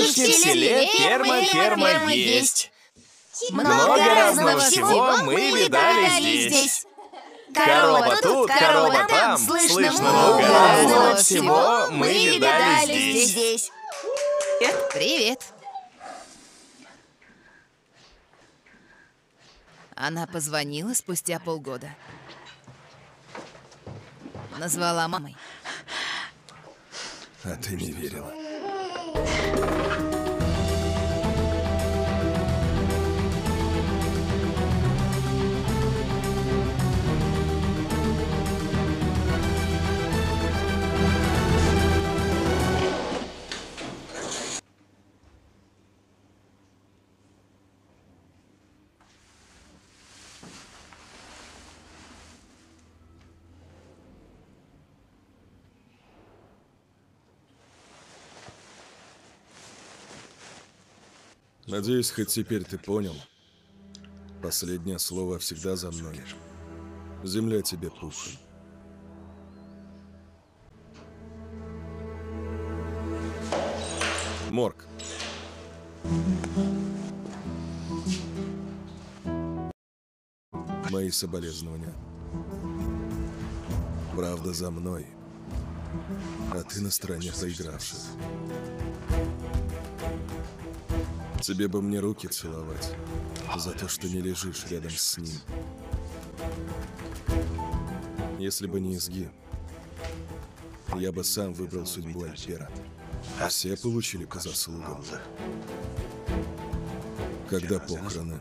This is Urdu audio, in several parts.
Девушки в селе, ферма есть. Много разного всего мы видали здесь. Корова тут, корова там, слышно много разного всего мы видали здесь. Привет. Она позвонила спустя полгода. Назвала мамой. А ты не верила. Надеюсь, хоть теперь ты понял. Последнее слово всегда за мной. Земля тебе пухом. Морг. Мои соболезнования. Правда за мной. А ты на стороне проигравших. Тебе бы мне руки целовать за то, что не лежишь рядом с ним. Если бы не изги, я бы сам выбрал судьбу Альпера. А все получили по заслугам. Когда похороны?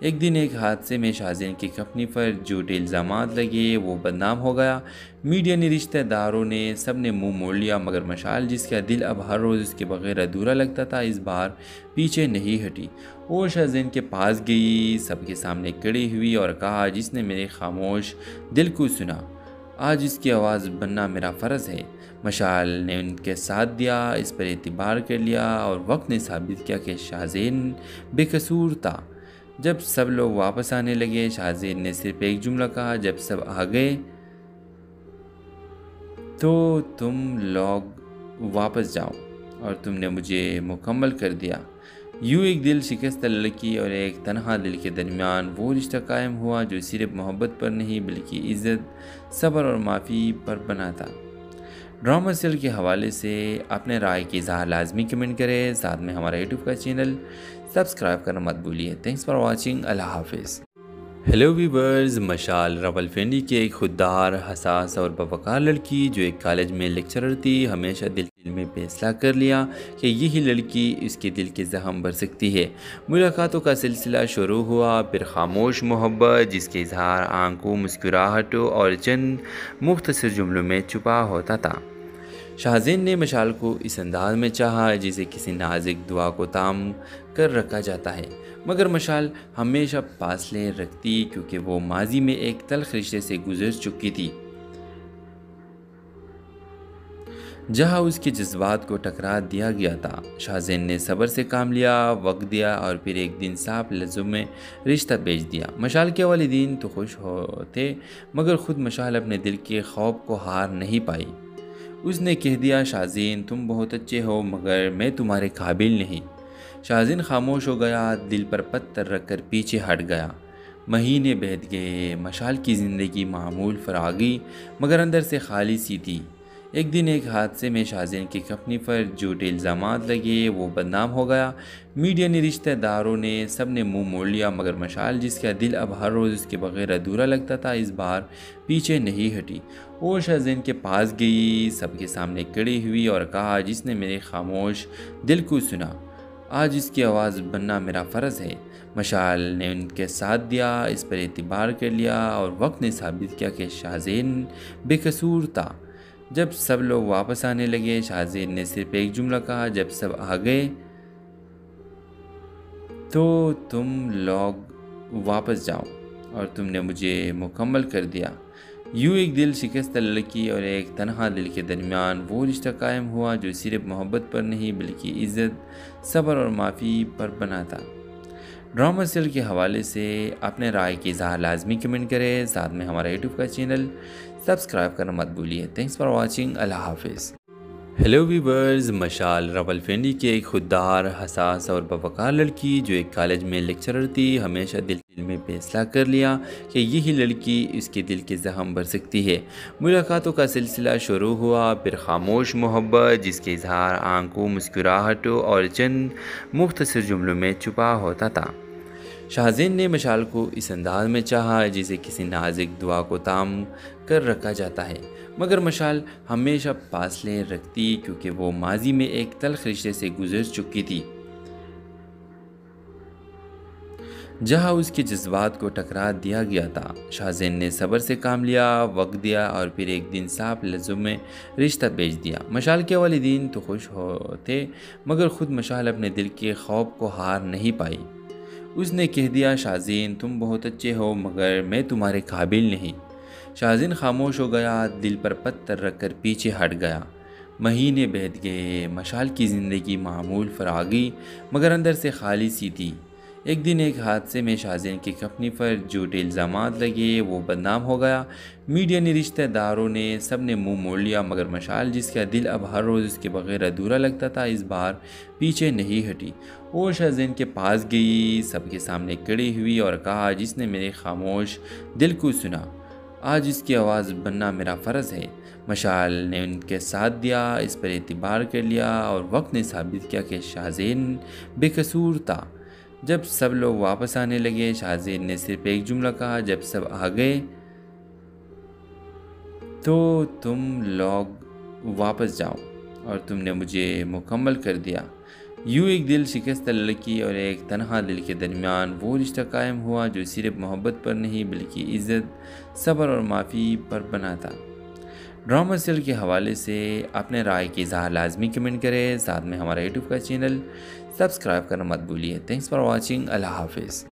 ایک دن ایک حادثے میں شاہزین کی کمپنی پر جھوٹے الزامات لگے، وہ بدنام ہو گیا۔ میڈیا نے، رشتہ داروں نے، سب نے منہ موڑ لیا، مگر مشال جس کا دل اب ہر روز اس کے بغیر ادھورا لگتا تھا، اس بار پیچھے نہیں ہٹی۔ وہ شاہزین کے پاس گئی، سب کے سامنے کھڑی ہوئی اور کہا، جس نے میرے خاموش دل کو سنا، آج اس کی آواز بننا میرا فرض ہے۔ مشال نے ان کے ساتھ دیا، اس پر اعتبار کر لیا، اور وقت نے ثابت کیا کہ شاہزین بے قصور تھا۔ جب سب لوگ واپس آنے لگے، شاہزین نے صرف ایک جملہ کہا، جب سب آ گئے تو تم لوگ واپس جاؤ، اور تم نے مجھے مکمل کر دیا۔ یوں ایک دل شکستہ لڑکی اور ایک تنہا دل کے درمیان وہ رشتہ قائم ہوا جو صرف محبت پر نہیں بلکہ عزت، صبر اور معافی پر بنا تھا۔ ڈرامہ سیریل کے حوالے سے اپنے رائے کی اظہار لازمی کمنٹ کریں، ساتھ میں ہمارا یوٹیوب کا چینل سبسکرائب کرنا مت بھولیے۔ تھینکس فار واچنگ، اللہ حافظ۔ ہیلو ویورز، مشال راولپنڈی کی ایک خوددار، حساس اور باوقار لڑکی جو ایک کالج میں لیکچرر تھی، ہمیشہ دل میں فیصلہ کر لیا کہ یہی لڑکی اس کے دل کے زخم بھر سکتی ہے۔ ملاقاتوں کا سلسلہ شروع ہوا، پھر خاموش محبت جس کے اظہار آنکھوں، مسکراہٹوں اور چند مختصر جملوں میں چھپا ہوتا تھا۔ شاہزین نے مشال کو اس انداز میں چاہا جسے کسی نازک دعا کو تام کر رکھا جاتا ہے، مگر مشال ہمیشہ فاصلے رکھتی کیونکہ وہ ماضی میں ایک تلخ رشتے سے گزر چکی تھی، جہاں اس کے جذبات کو ٹکرا دیا گیا تھا۔ شاہزین نے صبر سے کام لیا، وقت دیا، اور پھر ایک دن صاف لفظوں میں رشتہ بھیج دیا۔ مشال کے والدین تو خوش ہوتے، مگر خود مشال اپنے دل کے خوف کو ہار نہیں پائی۔ اس نے کہہ دیا، شاہزین تم بہت اچھے ہو، مگر میں تمہارے قابل نہیں۔ شاہزین خاموش ہو گیا، دل پر پتھر رکھ کر پیچھے ہٹ گیا۔ مہینے بیت گئے، مشال کی زندگی معمول فراغی مگر اندر سے خالی سی تھی۔ ایک دن ایک حادثے میں شاہزین کی کمپنی پر جھوٹے الزامات لگے، وہ بدنام ہو گیا۔ میڈیا نے، رشتہ داروں نے، سب نے منہ موڑ لیا، مگر مشال جس کا دل اب ہر روز اس کے بغیر ادھورا لگتا تھا، اس بار پیچھے نہیں ہٹی۔ وہ شاہزین کے پاس گئی، سب کے سامنے کھڑی ہوئی اور کہا، جس نے میرے خاموش دل کو سنا، آج اس کی آواز بننا میرا فرض ہے۔ مشال نے ان کے ساتھ دیا، اس پر اعتبار کر لیا، اور وقت نے ثابت کیا کہ شاہزین بے قصور تھا۔ جب سب لوگ واپس آنے لگے، شاہزین نے صرف ایک جملہ کہا، جب سب آ گئے تو تم لوگ واپس جاؤ، اور تم نے مجھے مکمل کر دیا۔ یوں ایک دل شکستہ لڑکی اور ایک تنہا دل کے درمیان وہ رشتہ قائم ہوا جو صرف محبت پر نہیں بلکہ عزت، صبر اور معافی پر بنا تھا۔ ڈرامہ سیریل کے حوالے سے اپنے رائے کی اظہار لازمی کمنٹ کریں، ساتھ میں ہمارا یوٹیوب کا چینل سبسکرائب کرنا مت بھولیے۔ تھینکس فار واچنگ، اللہ حافظ۔ ہیلو ویورز، مشال راولپنڈی کی ایک خوددار، حساس اور باوقار لڑکی جو ایک کالج میں لیکچرر تھی، ہمیشہ دل میں فیصلہ کر لیا کہ یہی لڑکی اس کے دل کے زخم بھر سکتی ہے۔ ملاقاتوں کا سلسلہ شروع ہوا، پھر خاموش محبت جس کے اظہار آنکھوں، مسکراہٹوں اور چند مختصر جملوں میں چھپا ہوتا تھا۔ شاہزین نے مشال کو اس انداز میں چاہا جسے کسی نازک دعا کو تام کر رکھا جاتا ہے، مگر مشال ہمیشہ فاصلے رکھتی کیونکہ وہ ماضی میں ایک تلخ رشتے سے گزر چکی تھی، جہاں اس کے جذبات کو ٹکرا دیا گیا تھا۔ شاہزین نے صبر سے کام لیا، وقت دیا، اور پھر ایک دن صاف لفظوں میں رشتہ بھیج دیا۔ مشال کے والدین تو خوش ہوتے، مگر خود مشال اپنے دل کے خوف کو ہار نہیں پائی۔ اس نے کہہ دیا، شاہزین تم بہت اچھے ہو، مگر میں تمہارے قابل نہیں۔ شاہزین خاموش ہو گیا، دل پر پتھر رکھ کر پیچھے ہٹ گیا۔ مہینے بیت گئے، مشال کی زندگی معمول فراغی مگر اندر سے خالی سی تھی۔ ایک دن ایک حادثے میں شاہزین کی کمپنی پر جھوٹے الزامات لگے، وہ بدنام ہو گیا۔ میڈیا نے، رشتہ داروں نے، سب نے منہ موڑ لیا، مگر مشال جس کا دل اب ہر روز اس کے بغیر ادھورا لگتا تھا، اس بار پیچھے نہیں ہٹی۔ وہ شاہزین کے پاس گئی، سب کے سامنے کھڑی ہوئی اور کہا، جس نے میرے خاموش دل کو سنا، آج اس کی آواز بننا میرا فرض ہے۔ مشال نے ان کے ساتھ دیا، اس پر اعتبار کر لیا، اور وقت نے ثابت کیا کہ شاہزین بے قصور تھا۔ جب سب لوگ واپس آنے لگے، شاہزین نے صرف ایک جملہ کہا، جب سب آ گئے تو تم لوگ واپس جاؤ، اور تم نے مجھے مکمل کر دیا۔ یوں ایک دل شکستہ لڑکی اور ایک تنہا دل کے درمیان وہ رشتہ قائم ہوا جو صرف محبت پر نہیں بلکہ عزت، صبر اور معافی پر بنا تھا۔ ڈرامہ سیریل کے حوالے سے اپنے رائے کی اظہار لازمی کمنٹ کریں، ساتھ میں ہمارا یوٹیوب کا چینل سبسکرائب کرنا مت بھولیے۔ تھینکس فار واچنگ، اللہ حافظ۔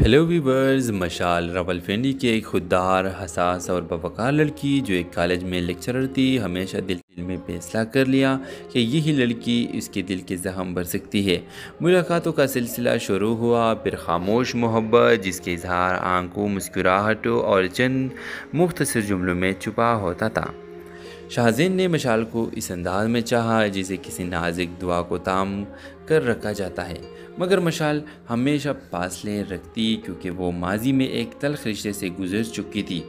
ہیلو ویورز، مشال راولپنڈی کی ایک خوددار، حساس اور باوقار لڑکی جو ایک کالج میں لیکچرر تھی، ہمیشہ دل میں فیصلہ کر لیا کہ یہی لڑکی اس کے دل کے زخم بھر سکتی ہے۔ ملاقاتوں کا سلسلہ شروع ہوا، پھر خاموش محبت جس کے اظہار آنکھوں، مسکراہٹوں اور چند مختصر جملوں میں چھپا ہوتا تھا۔ شاہزین نے مشال کو اس انداز میں چاہا جسے کسی نازک دعا کو تام کر رکھا جاتا ہے، مگر مشال ہمیشہ فاصلے رکھتی کیونکہ وہ ماضی میں ایک تلخ رشتے سے گزر چکی تھی،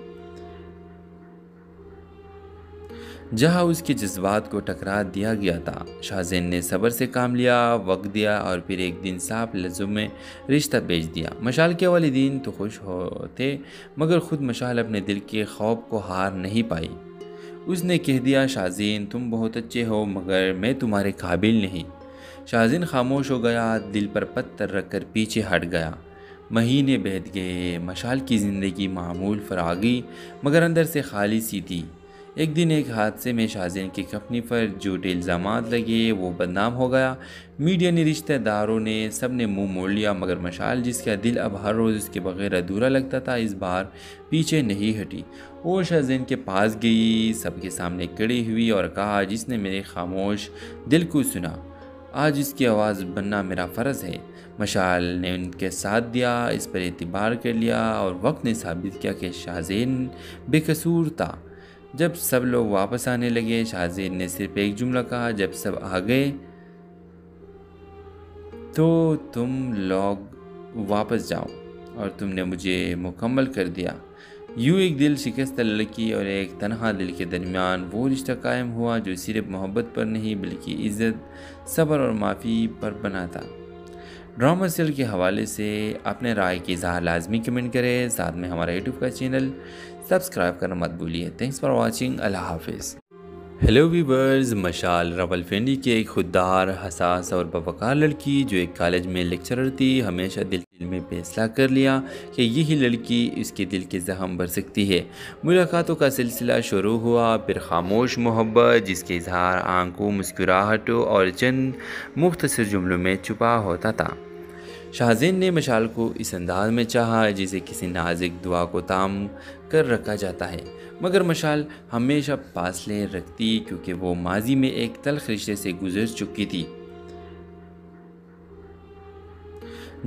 جہاں اس کے جذبات کو ٹکرا دیا گیا تھا۔ شاہزین نے صبر سے کام لیا، وقت دیا اور پھر ایک دن صاف لفظوں میں رشتہ بھیج دیا۔ مشال کے والدین تو خوش ہوتے، مگر خود مشال اپنے دل کے خوف کو ہار نہیں پائی۔ اس نے کہہ دیا، شاہزین تم بہت اچھے ہو مگر میں تمہارے قابل نہیں۔ شاہزین خاموش ہو گیا، دل پر پتھر رکھ کر پیچھے ہٹ گیا۔ مہینے بیت گئے، مشال کی زندگی معمول فراغی مگر اندر سے خالی سی تھی۔ ایک دن ایک حادثے میں شاہزین کی کمپنی پر جھوٹے الزامات لگے، وہ بدنام ہو گیا۔ میڈیا نے، رشتہ داروں نے، سب نے منہ موڑ لیا، مگر مشال جس کا دل اب ہر روز اس کے بغیر ادھورا لگتا تھا، اس بار پیچھے نہیں ہٹی۔ وہ شاہزین کے پاس گئی، سب کے سامنے کھڑی ہوئی اور کہا، جس نے میرے خاموش دل کو سنا، آج اس کی آواز بننا میرا فرض ہے۔ مشال نے ان کے ساتھ دیا، اس پر اعتبار کر لیا اور وقت نے ثابت کیا کہ شاہزین بے قصور تھا۔ جب سب لوگ واپس آنے لگے، شاہزین نے صرف ایک جملہ کہا، جب سب آ گئے تو تم لوگ واپس جاؤ اور تم نے مجھے مکمل کر دیا۔ یوں ایک دل شکستہ لڑکی اور ایک تنہا دل کے درمیان وہ رشتہ قائم ہوا جو صرف محبت پر نہیں بلکہ عزت، صبر اور معافی پر بنا تھا۔ ڈرامہ سیریل کے حوالے سے اپنے رائے کی اظہار لازمی کمنٹ کریں، ساتھ میں ہمارا یوٹیوب کا چینل سبسکرائب کرنا مت بھولیے۔ تھینکس فار واچنگ، اللہ حافظ۔ ہیلو ویورز، مشال راولپنڈی کی ایک خوددار، حساس اور باوقار لڑکی جو ایک کالج میں لیکچرر تھی، ہمیشہ دل میں فیصلہ کر لیا کہ یہی لڑکی اس کے دل کے زخم بھر سکتی ہے۔ ملاقاتوں کا سلسلہ شروع ہوا، پھر خاموش محبت جس کے اظہار آنکھوں، مسکراہٹوں اور چند مختصر جملوں میں چھپا ہوتا تھا۔ شاہزین نے مشال کو اس انداز میں چاہا جسے کسی نازک دعا کو تام کر رکھا جاتا ہے، مگر مشال ہمیشہ فاصلے رکھتی کیونکہ وہ ماضی میں ایک تلخ رشتے سے گزر چکی تھی،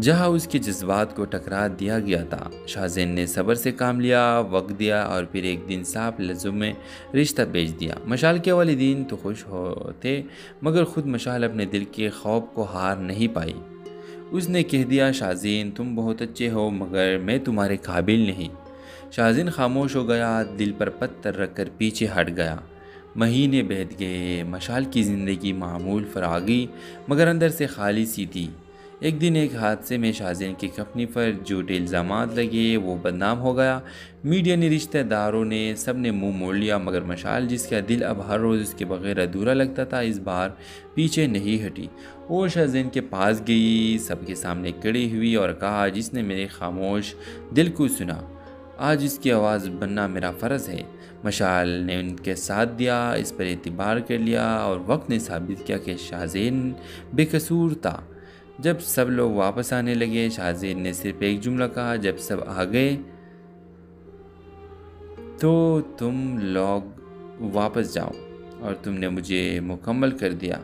جہاں اس کے جذبات کو ٹکرا دیا گیا تھا۔ شاہزین نے صبر سے کام لیا، وقت دیا اور پھر ایک دن صاف لفظوں میں رشتہ بھیج دیا۔ مشال کے والدین تو خوش ہوتے، مگر خود مشال اپنے دل کے خوف کو ہار نہیں پائی۔ اس نے کہہ دیا، شاہزین تم بہت اچھے ہو مگر میں تمہارے قابل نہیں۔ شاہزین خاموش ہو گیا، دل پر پتھر رکھ کر پیچھے ہٹ گیا۔ مہینے بیت گئے، مشال کی زندگی معمول فراغی مگر اندر سے خالی سی تھی۔ ایک دن ایک حادثے میں شاہزین کی کمپنی پر جھوٹے الزامات لگے، وہ بدنام ہو گیا۔ میڈیا نے، رشتہ داروں نے، سب نے منہ موڑ لیا، مگر مشال جس کا دل اب ہر روز اس کے بغیر ادھورا لگتا تھا، اس بار پیچھے نہیں ہٹی۔ وہ شاہزین کے پاس گئی، سب کے سامنے کھڑی ہوئی اور کہا، جس نے میرے خاموش دل کو سنا، آج اس کی آواز بننا میرا فرض ہے۔ مشال نے ان کے ساتھ دیا، اس پر اعتبار کر لیا اور وقت نے ثابت کیا کہ شاہزین بے قصور تھا۔ جب سب لوگ واپس آنے لگے، شاہزین نے صرف ایک جملہ کہا، جب سب آ گئے تو تم لوگ واپس جاؤ اور تم نے مجھے مکمل کر دیا۔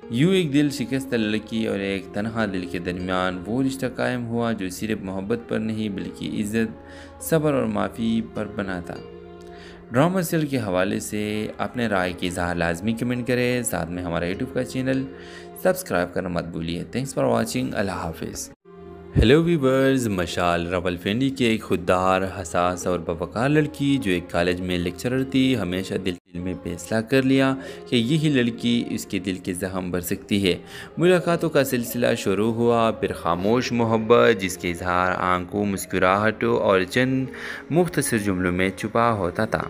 یوں ایک دل شکستہ لڑکی اور ایک تنہا دل کے درمیان وہ رشتہ قائم ہوا جو صرف محبت پر نہیں بلکہ عزت، صبر اور معافی پر بنا تھا۔ ڈرامہ سیریل کے حوالے سے اپنے رائے کی اظہار لازمی کمنٹ کریں، ساتھ میں ہمارا یوٹیوب کا چینل سبسکرائب کرنا مت بھولیے۔ تھینکس فار واچنگ، اللہ حافظ۔ ہیلو ویورز، مشال راولپنڈی کی ایک خوددار، حساس اور باوقار لڑکی جو ایک کالج میں لیکچرر تھی، ہمیشہ دل میں فیصلہ کر لیا کہ یہی لڑکی اس کے دل کے زخم بھر سکتی ہے۔ ملاقاتوں کا سلسلہ شروع ہوا، پھر خاموش محبت جس کے اظہار آنکھوں، مسکراہٹوں اور چند مختصر جملوں میں چھپا ہوتا تھا۔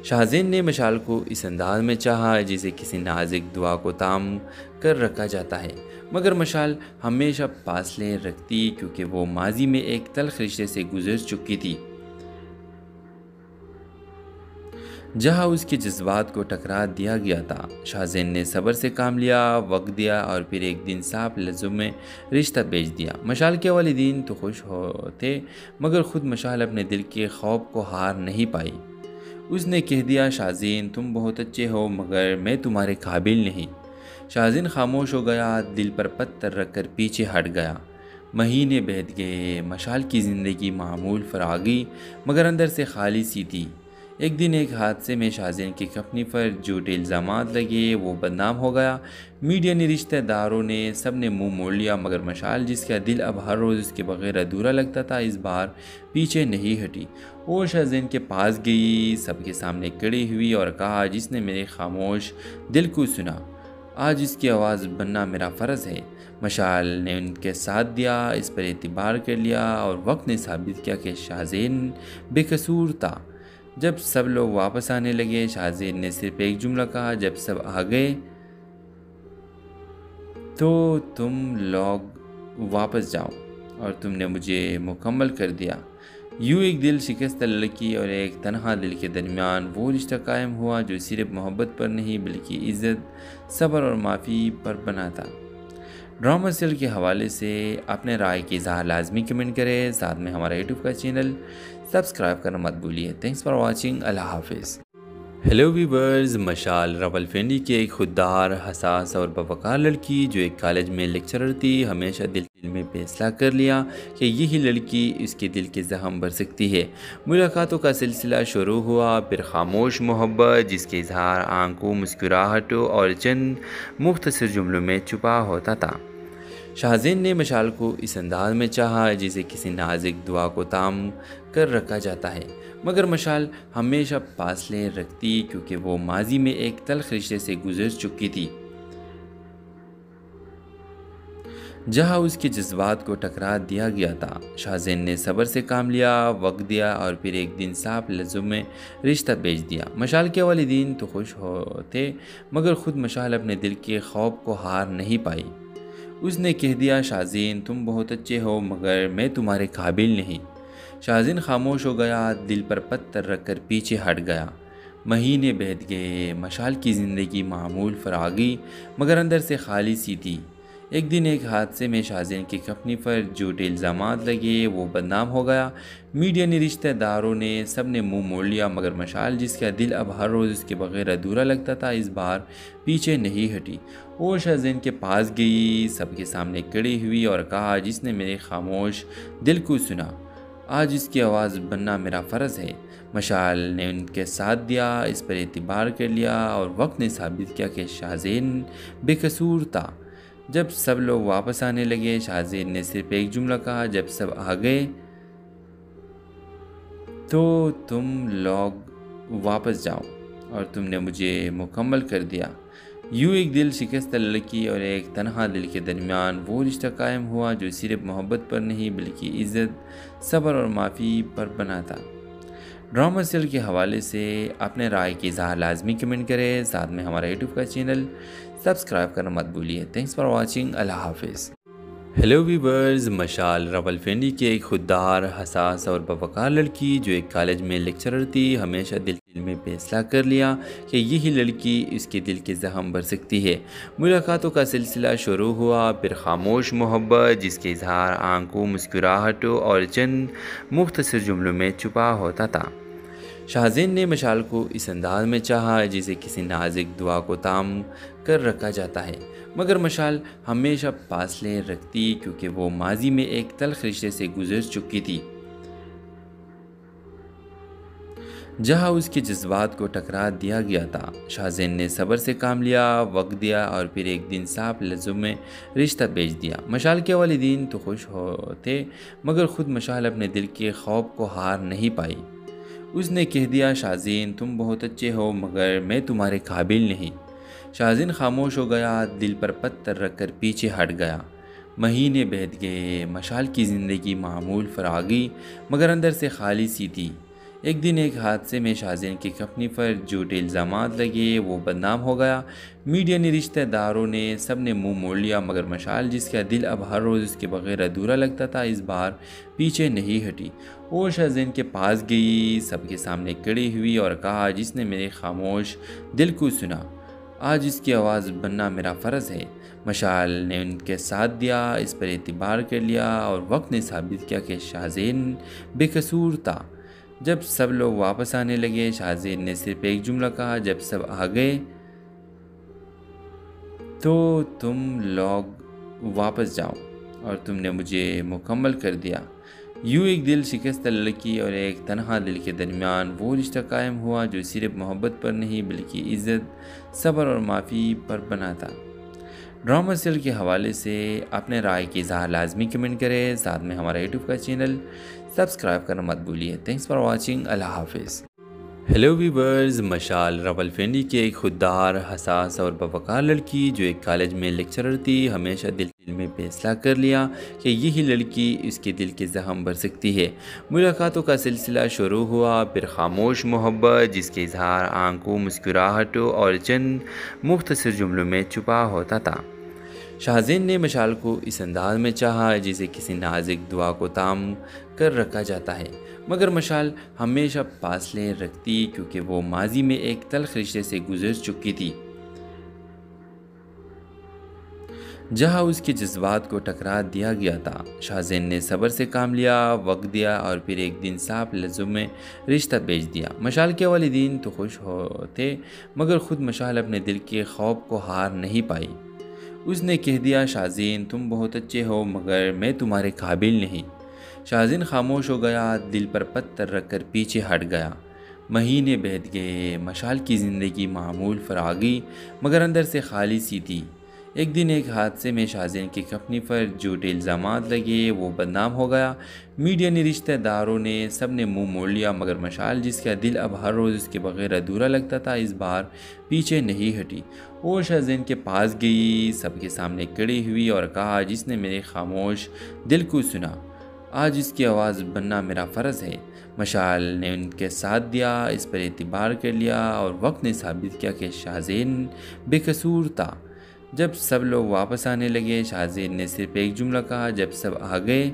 شاہزین نے مشال کو اس انداز میں چاہا جسے کسی نازک دعا کو تام کر رکھا جاتا ہے، مگر مشال ہمیشہ فاصلے رکھتی کیونکہ وہ ماضی میں ایک تلخ رشتے سے گزر چکی تھی، جہاں اس کے جذبات کو ٹکرا دیا گیا تھا۔ شاہزین نے صبر سے کام لیا، وقت دیا اور پھر ایک دن صاف لفظوں میں رشتہ بھیج دیا۔ مشال کے والدین تو خوش ہوتے، مگر خود مشال اپنے دل کے خوف کو ہار نہیں پائی۔ اس نے کہہ دیا، شاہزین تم بہت اچھے ہو مگر میں تمہارے قابل نہیں۔ شاہزین خاموش ہو گیا، دل پر پتھر رکھ کر پیچھے ہٹ گیا۔ مہینے بیت گئے، مشال کی زندگی معمول فراغی مگر اندر سے خالی سی تھی۔ ایک دن ایک حادثے میں شاہزین کی کمپنی پر جھوٹے الزامات لگے، وہ بدنام ہو گیا۔ میڈیا نے، رشتہ داروں نے، سب نے منہ موڑ لیا، مگر مشال جس کا دل اب ہر روز اس کے بغیر ادھورا لگتا تھا، اس بار پیچھے نہیں ہٹی۔ وہ شاہزین کے پاس گئی، سب کے سامنے کھڑی ہوئی اور کہا، جس نے میرے خاموش دل کو سنا، آج اس کی آواز بننا میرا فرض ہے۔ مشال نے ان کے ساتھ دیا، اس پر اعتبار کر لیا اور وقت نے ثابت کیا کہ شاہزین بے قصور تھا۔ جب سب لوگ واپس آنے لگے، شاہزین نے صرف ایک جملہ کہا، جب سب آ گئے تو تم لوگ واپس جاؤ اور تم نے مجھے مکمل کر دیا۔ یوں ایک دل شکستہ لڑکی اور ایک تنہا دل کے درمیان وہ رشتہ قائم ہوا جو صرف محبت پر نہیں بلکہ عزت، صبر اور معافی پر بنا تھا۔ ڈرامہ سیریل کے حوالے سے اپنے رائے کی اظہار لازمی کمنٹ کریں، ساتھ میں ہمارا یوٹیوب کا چینل سبسکرائب کرنا مت بھولیے۔ تھینکس فار واچنگ، اللہ حافظ۔ ہیلو ویورز، مشال راولپنڈی کی ایک خوددار، حساس اور باوقار لڑکی جو ایک کالج میں لیکچرر تھی، ہمیشہ دل میں فیصلہ کر لیا کہ یہی لڑکی اس کے دل کے زخم بھر سکتی ہے۔ ملاقاتوں کا سلسلہ شروع ہوا، پھر خاموش محبت جس کے اظہار آنکھوں، مسکراہٹوں اور چند مختصر جملوں میں چھپا ہوتا تھا۔ شاہزین نے مشال کو اس انداز میں چاہا جسے کسی نازک دعا کو تام کر رکھا جاتا ہے، مگر مشال ہمیشہ فاصلے رکھتی کیونکہ وہ ماضی میں ایک تلخ رشتے سے گزر چکی تھی، جہاں اس کے جذبات کو ٹکرا دیا گیا تھا۔ شاہزین نے صبر سے کام لیا، وقت دیا اور پھر ایک دن صاف لفظوں میں رشتہ بھیج دیا۔ مشال کے والدین تو خوش ہوتے، مگر خود مشال اپنے دل کے خوف کو ہار نہیں پائی۔ اس نے کہہ دیا، شاہزین تم بہت اچھے ہو مگر میں تمہارے قابل نہیں۔ شاہزین خاموش ہو گیا، دل پر پتھر رکھ کر پیچھے ہٹ گیا۔ مہینے بیت گئے، مشال کی زندگی معمول فراغی مگر اندر سے خالی سی تھی۔ ایک دن ایک حادثے میں شاہزین کی کمپنی پر جھوٹے الزامات لگے، وہ بدنام ہو گیا۔ میڈیا نے، رشتہ داروں نے، سب نے منہ موڑ لیا، مگر مشال جس کا دل اب ہر روز اس کے بغیر ادھورا لگتا تھا، اس بار پیچھے نہیں ہٹی۔ وہ شاہزین کے پاس گئی، سب کے سامنے کھڑی ہوئی اور کہا، جس نے میرے خاموش دل کو سنا، آج اس کی آواز بننا میرا فرض ہے۔ مشال نے ان کے ساتھ دیا، اس پر اعتبار کر لیا اور وقت نے ثابت کیا کہ شاہزین بے قصور تھا۔ جب سب لوگ واپس آنے لگے، شاہزین نے صرف ایک جملہ کہا، جب سب آ گئے تو تم لوگ واپس جاؤ اور تم نے مجھے مکمل کر دیا۔ یوں ایک دل شکستہ لڑکی اور ایک تنہا دل کے درمیان وہ رشتہ قائم ہوا جو صرف محبت پر نہیں بلکہ عزت، صبر اور معافی پر بنا تھا۔ ڈرامہ سیریل کے حوالے سے اپنے رائے کی اظہار لازمی کمنٹ کریں، ساتھ میں ہمارا یوٹیوب کا چینل سبسکرائب کرنا مت بھولیے۔ تھینکس فار واچنگ، اللہ حافظ۔ ہیلو ویورز، مشال راولپنڈی کی ایک خوددار، حساس اور باوقار لڑکی جو ایک کالج میں لیکچرر تھی، ہمیشہ دل میں فیصلہ کر لیا کہ یہی لڑکی اس کے دل کے زخم بھر سکتی ہے۔ ملاقاتوں کا سلسلہ شروع ہوا، پھر خاموش محبت جس کے اظہار آنکھوں، مسکراہٹوں اور چند مختصر جملوں میں چھپا ہوتا تھا۔ شاہزین نے مشال کو اس انداز میں چاہا جسے کسی نازک دعا کو تام کر رکھا جاتا ہے، مگر مشال ہمیشہ فاصلے رکھتی کیونکہ وہ ماضی میں ایک تلخ رشتے سے گزر چکی تھی، جہاں اس کے جذبات کو ٹکرا دیا گیا تھا۔ شاہزین نے صبر سے کام لیا، وقت دیا اور پھر ایک دن صاف لفظوں میں رشتہ بھیج دیا۔ مشال کے والدین تو خوش ہوتے، مگر خود مشال اپنے دل کے خوف کو ہار نہیں پائی۔ اس نے کہہ دیا، شاہزین تم بہت اچھے ہو مگر میں تمہارے قابل نہیں۔ شاہزین خاموش ہو گیا، دل پر پتھر رکھ کر پیچھے ہٹ گیا۔ مہینے بیت گئے، مشال کی زندگی معمول فراغی مگر اندر سے خالی سی تھی۔ ایک دن ایک حادثے میں شاہزین کی کفنی پر جھوٹے الزامات لگے، وہ بدنام ہو گیا۔ میڈیا نے، رشتہ داروں نے، سب نے منہ موڑ لیا، مگر مشال جس کا دل اب ہر روز اس کے بغیر ادھورا لگتا تھا، اس بار پیچھے نہیں ہٹی۔ وہ شاہزین کے پاس گئی، سب کے سامنے کھڑی ہوئی اور کہا، جس نے میرے خاموش دل کو سنا، آج اس کی آواز بننا میرا فرض ہے۔ مشال نے ان کے ساتھ دیا، اس پر اعتبار کر لیا، اور وقت نے ثابت کیا کہ شاہزین بے قصور تھا۔ جب سب لوگ واپس آنے لگے، شاہزین نے صرف ایک جملہ کہا، جب سب آ گئے تو تم لوگ واپس جاؤ، اور تم نے مجھے مکمل کر دیا۔ یوں ایک دل شکستہ لڑکی اور ایک تنہا دل کے درمیان وہ رشتہ قائم ہوا جو صرف محبت پر نہیں بلکہ عزت، صبر اور معافی پر بنا تھا۔ ڈرامہ سیریل کے حوالے سے اپنے رائے کی اظہار لازمی کمنٹ کریں، ساتھ میں ہمارا یوٹیوب کا چینل سبسکرائب کرنا مت بھولیے۔ تھینکس فار واچنگ، اللہ حافظ۔ ہیلو ویورز، مشال راولپنڈی کی ایک خوددار، حساس اور باوقار لڑکی جو ایک کالج میں لیکچرر تھی، ہمیشہ دل میں فیصلہ کر لیا کہ یہی لڑکی اس کے دل کے زخم بھر سکتی ہے۔ ملاقاتوں کا سلسلہ شروع ہوا، پھر خاموش محبت جس کے اظہار آنکھوں، مسکراہٹوں اور چند مختصر جملوں میں چھپا ہوتا تھا۔ شاہزین نے مشال کو اس انداز میں چاہا جسے کسی نازک دعا کو تام کر رکھا جاتا ہے، مگر مشال ہمیشہ فاصلے رکھتی کیونکہ وہ ماضی میں ایک تلخ رشتے سے گزر چکی تھی، جہاں اس کے جذبات کو ٹکرا دیا گیا تھا۔ شاہزین نے صبر سے کام لیا، وقت دیا، اور پھر ایک دن صاف لفظوں میں رشتہ بھیج دیا۔ مشال کے والدین تو خوش ہوتے، مگر خود مشال اپنے دل کے خوف کو ہار نہیں پائی۔ اس نے کہہ دیا، شاہزین تم بہت اچھے ہو مگر میں تمہارے قابل نہیں۔ شاہزین خاموش ہو گیا، دل پر پتھر رکھ کر پیچھے ہٹ گیا۔ مہینے بیت گئے، مشال کی زندگی معمول فراغی مگر اندر سے خالی سی تھی۔ ایک دن ایک حادثے میں شاہزین کی کفنی پر جھوٹے الزامات لگے، وہ بدنام ہو گیا۔ میڈیا نے، رشتہ داروں نے، سب نے منہ موڑ لیا، مگر مشال جس کا دل اب ہر روز اس کے بغیر ادھورا لگتا تھا، اس بار پیچھے نہیں ہٹی۔ وہ شاہزین کے پاس گئی، سب کے سامنے کھڑی ہوئی اور کہا، جس نے میرے خاموش دل کو سنا، آج اس کی آواز بننا میرا فرض ہے۔ مشال نے ان کے ساتھ دیا، اس پر اعتبار کر لیا، اور وقت نے ثابت کیا کہ شاہزین بے قصور تھا۔ جب سب لوگ واپس آنے لگے، شاہزین نے صرف ایک جملہ کہا، جب سب آ گئے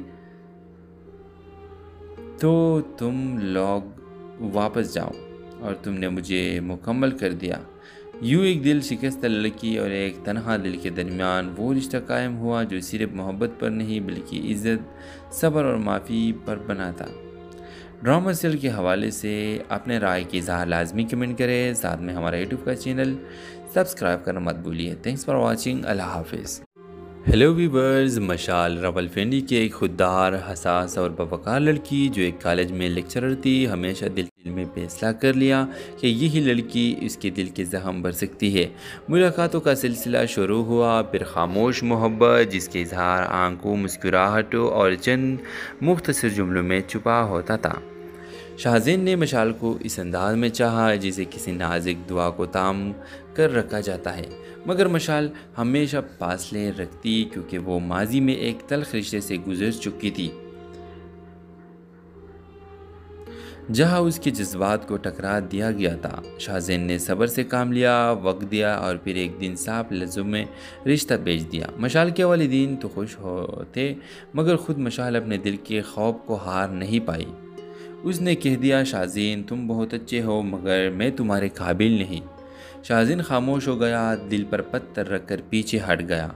تو تم لوگ واپس جاؤ، اور تم نے مجھے مکمل کر دیا۔ یوں ایک دل شکستہ لڑکی اور ایک تنہا دل کے درمیان وہ رشتہ قائم ہوا جو صرف محبت پر نہیں بلکہ عزت، صبر اور معافی پر بنا تھا۔ ڈرامہ سیریل کے حوالے سے اپنے رائے کی اظہار لازمی کمنٹ کریں، ساتھ میں ہمارا یوٹیوب کا چینل سبسکرائب کرنا مت بھولیے۔ تھینکس فار واچنگ، اللہ حافظ۔ ہیلو ویورز، مشال راولپنڈی کی ایک خوددار، حساس اور باوقار لڑکی جو ایک کالج میں لیکچرر تھی، ہمیشہ دل میں فیصلہ کر لیا کہ یہی لڑکی اس کے دل کے زخم بھر سکتی ہے۔ ملاقاتوں کا سلسلہ شروع ہوا، پھر خاموش محبت جس کے اظہار آنکھوں، مسکراہٹوں اور چند مختصر جملوں میں چھپا ہوتا تھا۔ شاہزین نے مشال کو اس انداز میں چاہا جسے کسی نازک دعا کو تام کر رکھا جاتا ہے، مگر مشال ہمیشہ فاصلے رکھتی کیونکہ وہ ماضی میں ایک تلخ رشتے سے گزر چکی تھی، جہاں اس کے جذبات کو ٹکرا دیا گیا تھا۔ شاہزین نے صبر سے کام لیا، وقت دیا، اور پھر ایک دن صاف لفظوں میں رشتہ بھیج دیا۔ مشال کے والدین تو خوش ہوتے، مگر خود مشال اپنے دل کے خوف کو ہار نہیں پائی۔ اس نے کہہ دیا، شاہزین تم بہت اچھے ہو مگر میں تمہارے قابل نہیں۔ شاہزین خاموش ہو گیا، دل پر پتھر رکھ کر پیچھے ہٹ گیا۔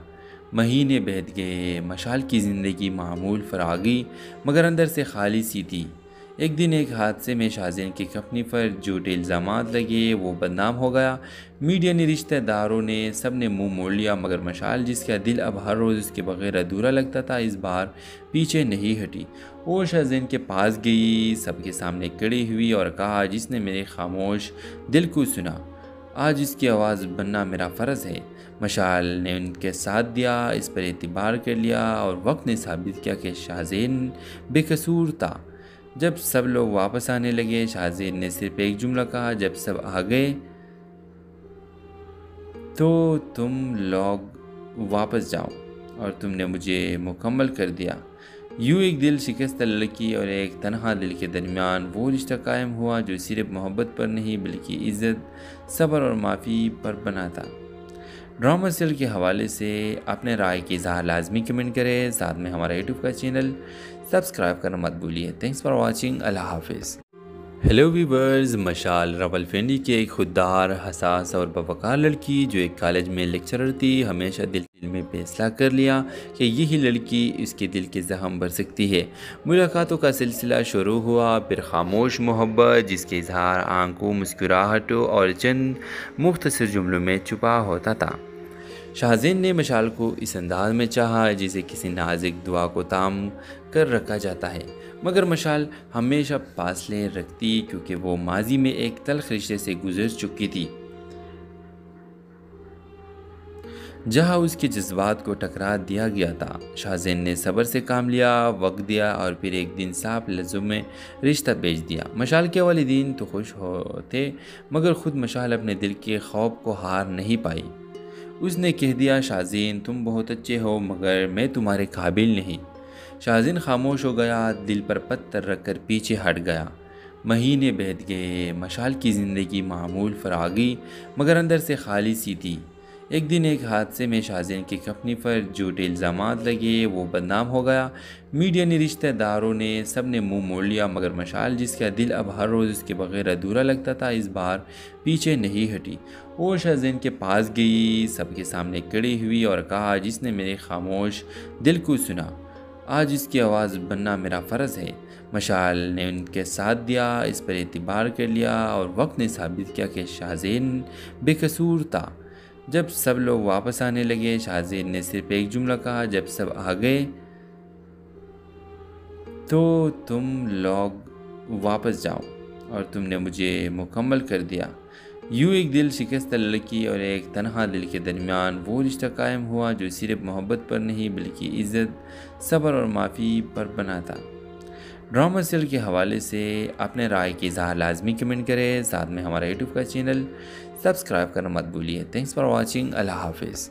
مہینے بیت گئے، مشال کی زندگی معمول فراغی مگر اندر سے خالی سی تھی۔ ایک دن ایک حادثے میں شاہزین کی کفنی پر جھوٹے الزامات لگے، وہ بدنام ہو گیا۔ میڈیا نے، رشتہ داروں نے، سب نے منہ موڑ لیا، مگر مشال جس کا دل اب ہر روز اس کے بغیر ادھورا لگتا تھا، اس بار پیچھے نہیں ہٹی۔ وہ شاہزین کے پاس گئی، سب کے سامنے کھڑی ہوئی اور کہا، جس نے میرے خاموش دل کو سنا، آج اس کی آواز بننا میرا فرض ہے۔ مشال نے ان کے ساتھ دیا، اس پر اعتبار کر لیا، اور وقت نے ثابت کیا کہ شاہزین بے قصور تھا۔ جب سب لوگ واپس آنے لگے، شاہزین نے صرف ایک جملہ کہا، جب سب آ گئے تو تم لوگ واپس جاؤ، اور تم نے مجھے مکمل کر دیا۔ یوں ایک دل شکستہ لڑکی اور ایک تنہا دل کے درمیان وہ رشتہ قائم ہوا جو صرف محبت پر نہیں بلکہ عزت، صبر اور معافی پر بنا تھا۔ ڈرامہ سیریل کے حوالے سے اپنے رائے کی اظہار لازمی کمنٹ کریں، ساتھ میں ہمارا یوٹیوب کا چینل سبسکرائب کرنا مت بھولیے۔ تھینکس فار واچنگ، اللہ حافظ۔ ہیلو ویورز، مشال راولپنڈی کی ایک خوددار، حساس اور باوقار لڑکی جو ایک کالج میں لیکچرر تھی، ہمیشہ دل میں فیصلہ کر لیا کہ یہی لڑکی اس کے دل کے زخم بھر سکتی ہے۔ ملاقاتوں کا سلسلہ شروع ہوا، پھر خاموش محبت جس کے اظہار آنکھوں، مسکراہٹوں اور چند مختصر جملوں میں چھپا ہوتا تھا۔ شاہزین نے مشال کو اس انداز میں چاہا جسے کسی نازک دعا کو تام کر رکھا جاتا ہے، مگر مشال ہمیشہ فاصلے رکھتی کیونکہ وہ ماضی میں ایک تلخ رشتے سے گزر چکی تھی، جہاں اس کے جذبات کو ٹکرا دیا گیا تھا۔ شاہزین نے صبر سے کام لیا، وقت دیا اور پھر ایک دن صاف لفظوں میں رشتہ بھیج دیا۔ مشال کے والدین تو خوش ہوتے، مگر خود مشال اپنے دل کے خوف کو ہار نہیں پائی۔ اس نے کہہ دیا، شاہزین تم بہت اچھے ہو مگر میں تمہارے قابل نہیں۔ شاہزین خاموش ہو گیا، دل پر پتھر رکھ کر پیچھے ہٹ گیا۔ مہینے بیت گئے، مشال کی زندگی معمول فراغی مگر اندر سے خالی سی تھی۔ ایک دن ایک حادثے میں شاہزین کی کمپنی پر جھوٹے الزامات لگے، وہ بدنام ہو گیا۔ میڈیا نے، رشتہ داروں نے، سب نے منہ موڑ لیا، مگر مشال جس کا دل اب ہر روز اس کے بغیر ادھورا لگتا تھا، اس بار پیچھے نہیں ہٹی۔ وہ شاہزین کے پاس گئی، سب کے سامنے کھڑی ہوئی اور کہا، جس نے میرے خاموش دل کو سنا، آج اس کی آواز بننا میرا فرض ہے۔ مشال نے ان کے ساتھ دیا، اس پر اعتبار کر لیا اور وقت نے ثابت کیا کہ شاہزین بے قصور تھا۔ جب سب لوگ واپس آنے لگے، شاہزین نے صرف ایک جملہ کہا، جب سب آ گئے تو تم لوگ واپس جاؤ اور تم نے مجھے مکمل کر دیا۔ یوں ایک دل شکستہ لڑکی اور ایک تنہا دل کے درمیان وہ رشتہ قائم ہوا جو صرف محبت پر نہیں بلکہ عزت، صبر اور معافی پر بنا تھا۔ ڈرامہ سیریل کے حوالے سے اپنے رائے کی اظہار لازمی کمنٹ کریں، ساتھ میں ہمارا یوٹیوب کا چینل سبسکرائب کرنا مت بھولیے۔ تھینکس فار واچنگ، اللہ حافظ۔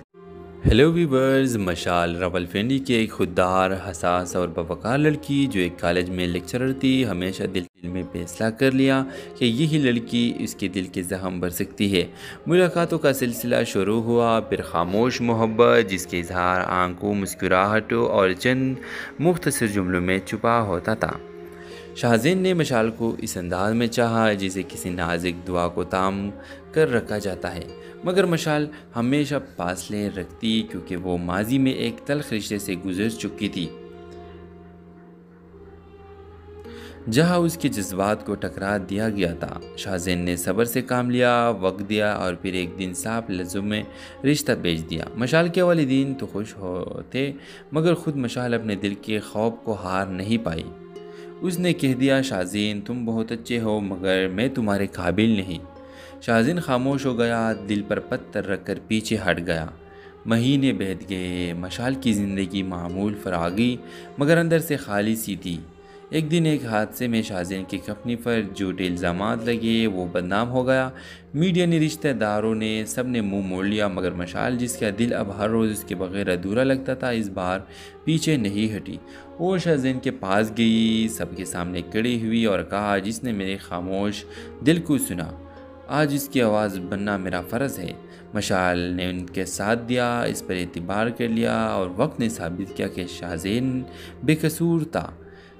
ہیلو ویورز، مشال راولپنڈی کی ایک خوددار، حساس اور باوقار لڑکی جو ایک کالج میں لیکچرر تھی، ہمیشہ دل میں فیصلہ کر لیا کہ یہی لڑکی اس کے دل کے زخم بھر سکتی ہے۔ ملاقاتوں کا سلسلہ شروع ہوا، پھر خاموش محبت جس کے اظہار آنکھوں، مسکراہٹوں اور چند مختصر جملوں میں چھپا ہوتا تھا۔ شاہزین نے مشال کو اس انداز میں چاہا جسے کسی نازک دعا کو تام کر رکھا جاتا ہے، مگر مشال ہمیشہ فاصلے رکھتی کیونکہ وہ ماضی میں ایک تلخ رشتے سے گزر چکی تھی، جہاں اس کے جذبات کو ٹکرا دیا گیا تھا۔ شاہزین نے صبر سے کام لیا، وقت دیا اور پھر ایک دن صاف لفظوں میں رشتہ بھیج دیا۔ مشال کے والدین تو خوش ہوتے، مگر خود مشال اپنے دل کے خوف کو ہار نہیں پائی۔ اس نے کہہ دیا، شاہزین تم بہت اچھے ہو مگر میں تمہارے قابل نہیں۔ شاہزین خاموش ہو گیا، دل پر پتھر رکھ کر پیچھے ہٹ گیا۔ مہینے بیت گئے، مشال کی زندگی معمول فراغی مگر اندر سے خالی سی تھی۔ ایک دن ایک حادثے میں شاہزین کی کمپنی پر جھوٹے الزامات لگے، وہ بدنام ہو گیا۔ میڈیا نے، رشتہ داروں نے، سب نے منہ موڑ لیا، مگر مشال جس کا دل اب ہر روز اس کے بغیر ادھورا لگتا تھا، اس بار پیچھے نہیں ہٹی۔ وہ شاہزین کے پاس گئی، سب کے سامنے کھڑی ہوئی اور کہا، جس نے میرے خاموش دل کو سنا، آج اس کی آواز بننا میرا فرض ہے۔ مشال نے ان کے ساتھ دیا، اس پر اعتبار کر لیا اور وقت نے ثابت کیا کہ شاہزین بے قصور تھا۔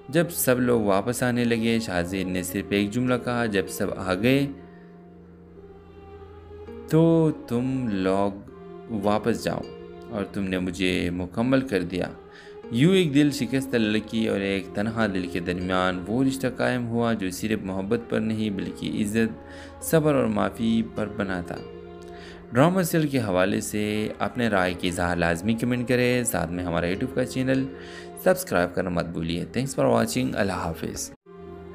جب سب لوگ واپس آنے لگے، شاہزین نے صرف ایک جملہ کہا، جب سب آ گئے تو تم لوگ واپس جاؤ اور تم نے مجھے مکمل کر دیا۔ یوں ایک دل شکستہ لڑکی اور ایک تنہا دل کے درمیان وہ رشتہ قائم ہوا جو صرف محبت پر نہیں بلکہ عزت، صبر اور معافی پر بنا تھا۔ ڈرامہ سیریل کے حوالے سے اپنے رائے کی اظہار لازمی کمنٹ کریں، ساتھ میں ہمارا یوٹیوب کا چینل سبسکرائب کرنا مت بھولیے۔ تھینکس فار واچنگ، اللہ حافظ۔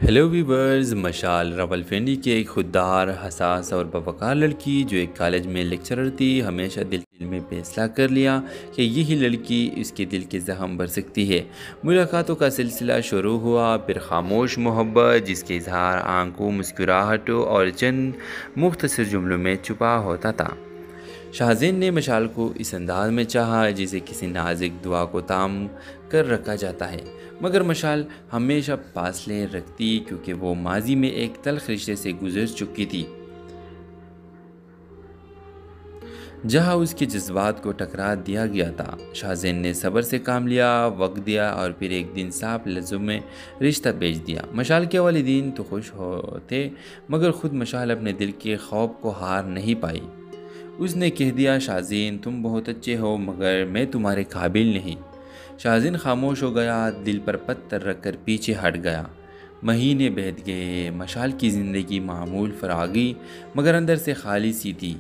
ہیلو ویورز، مشال راولپنڈی کی ایک خوددار، حساس اور باوقار لڑکی جو ایک کالج میں لیکچرر تھی، ہمیشہ دل میں فیصلہ کر لیا کہ یہی لڑکی اس کے دل کے زخم بھر سکتی ہے۔ ملاقاتوں کا سلسلہ شروع ہوا، پھر خاموش محبت جس کے اظہار آنکھوں، مسکراہٹوں اور چند مختصر جملوں میں چھپا ہوتا تھا۔ شاہزین نے مشال کو اس انداز میں چاہا جسے کسی نازک دعا کو تام کر رکھا جاتا ہے، مگر مشال ہمیشہ فاصلے رکھتی کیونکہ وہ ماضی میں ایک تلخ رشتے سے گزر چکی تھی، جہاں اس کے جذبات کو ٹکرا دیا گیا تھا۔ شاہزین نے صبر سے کام لیا، وقت دیا اور پھر ایک دن صاف لفظوں میں رشتہ بھیج دیا۔ مشال کے والدین تو خوش ہوتے، مگر خود مشال اپنے دل کے خوف کو ہار نہیں پائی۔ اس نے کہہ دیا، شاہزین تم بہت اچھے ہو مگر میں تمہارے قابل نہیں۔ شاہزین خاموش ہو گیا، دل پر پتھر رکھ کر پیچھے ہٹ گیا۔ مہینے بیت گئے، مشال کی زندگی معمول فراغی مگر اندر سے خالی سی تھی۔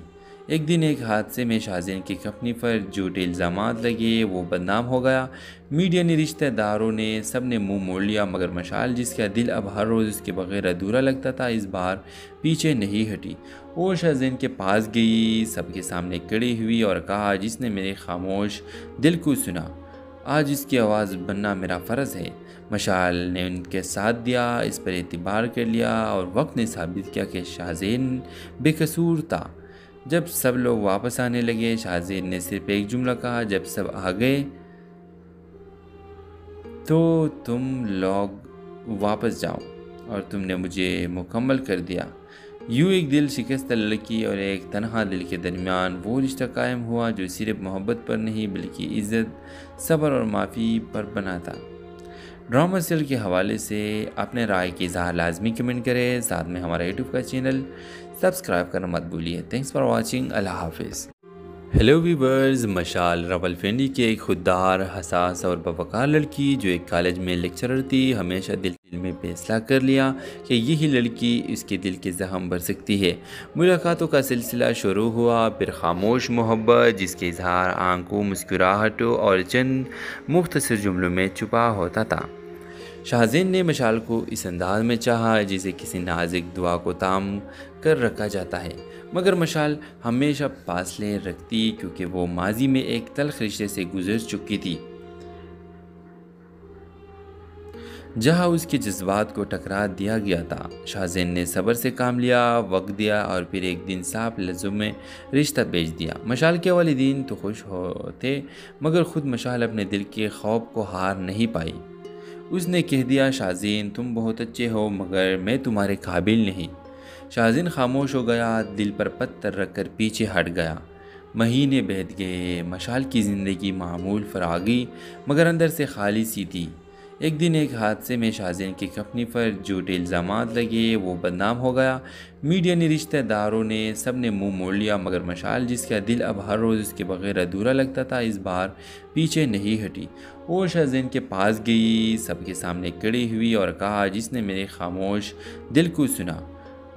ایک دن ایک حادثے میں شاہزین کی کفنی پر جھوٹے الزامات لگے، وہ بدنام ہو گیا۔ میڈیا نے، رشتہ داروں نے، سب نے منہ موڑ لیا، مگر مشال جس کا دل اب ہر روز اس کے بغیر ادھورا لگتا تھا، اس بار پیچھے نہیں ہٹی۔ وہ شاہزین کے پاس گئی، سب کے سامنے کھڑی ہوئی اور کہا، جس نے میرے خاموش دل کو سنا، آج اس کی آواز بننا میرا فرض ہے۔ مشال نے ان کے ساتھ دیا، اس پر اعتبار کر لیا اور وقت نے ثابت کیا کہ شاہزین بے قصور تھا۔ جب سب لوگ واپس آنے لگے، شاہزین نے صرف ایک جملہ کہا، جب سب آ گئے تو تم لوگ واپس جاؤ اور تم نے مجھے مکمل کر دیا۔ یوں ایک دل شکستہ لڑکی اور ایک تنہا دل کے درمیان وہ رشتہ قائم ہوا جو صرف محبت پر نہیں بلکہ عزت، صبر اور معافی پر بنا تھا۔ ڈرامہ سیریل کے حوالے سے اپنے رائے کی اظہار لازمی کمنٹ کریں، ساتھ میں ہمارا یوٹیوب کا چینل سبسکرائب کرنا مت بھولیے۔ تھینکس فار واچنگ، اللہ حافظ۔ ہیلو ویورز، مشال راولپنڈی کی ایک خوددار، حساس اور باوقار لڑکی جو ایک کالج میں لیکچرر تھی، ہمیشہ دل میں فیصلہ کر لیا کہ یہی لڑکی اس کے دل کے زخم بھر سکتی ہے۔ ملاقاتوں کا سلسلہ شروع ہوا، پھر خاموش محبت جس کے اظہار آنکھوں، مسکراہٹوں اور چند مختصر جملوں میں چھپا ہوتا تھا۔ شاہزین نے مشال کو اس انداز میں چاہا جسے کسی نازک دعا کو تام کر رکھا جاتا ہے، مگر مشال ہمیشہ فاصلے رکھتی کیونکہ وہ ماضی میں ایک تلخ رشتے سے گزر چکی تھی، جہاں اس کے جذبات کو ٹکرا دیا گیا تھا۔ شاہزین نے صبر سے کام لیا، وقت دیا اور پھر ایک دن صاف لفظوں میں رشتہ بھیج دیا۔ مشال کے والدین تو خوش ہوتے، مگر خود مشال اپنے دل کے خوف کو ہار نہیں پائی۔ اس نے کہہ دیا، شاہزین تم بہت اچھے ہو مگر میں تمہارے قابل نہیں۔ شاہزین خاموش ہو گیا، دل پر پتھر رکھ کر پیچھے ہٹ گیا۔ مہینے بیت گئے، مشال کی زندگی معمول فراغی مگر اندر سے خالی سی تھی۔ ایک دن ایک حادثے میں شاہزین کی کفنی پر جھوٹے الزامات لگے، وہ بدنام ہو گیا۔ میڈیا نے، رشتہ داروں نے، سب نے منہ موڑ لیا، مگر مشال جس کا دل اب ہر روز اس کے بغیر ادھورا لگتا تھا، اس بار پیچھے نہیں ہٹی۔ وہ شاہزین کے پاس گئی، سب کے سامنے کھڑی ہوئی اور کہا، جس نے میرے خاموش دل کو سنا،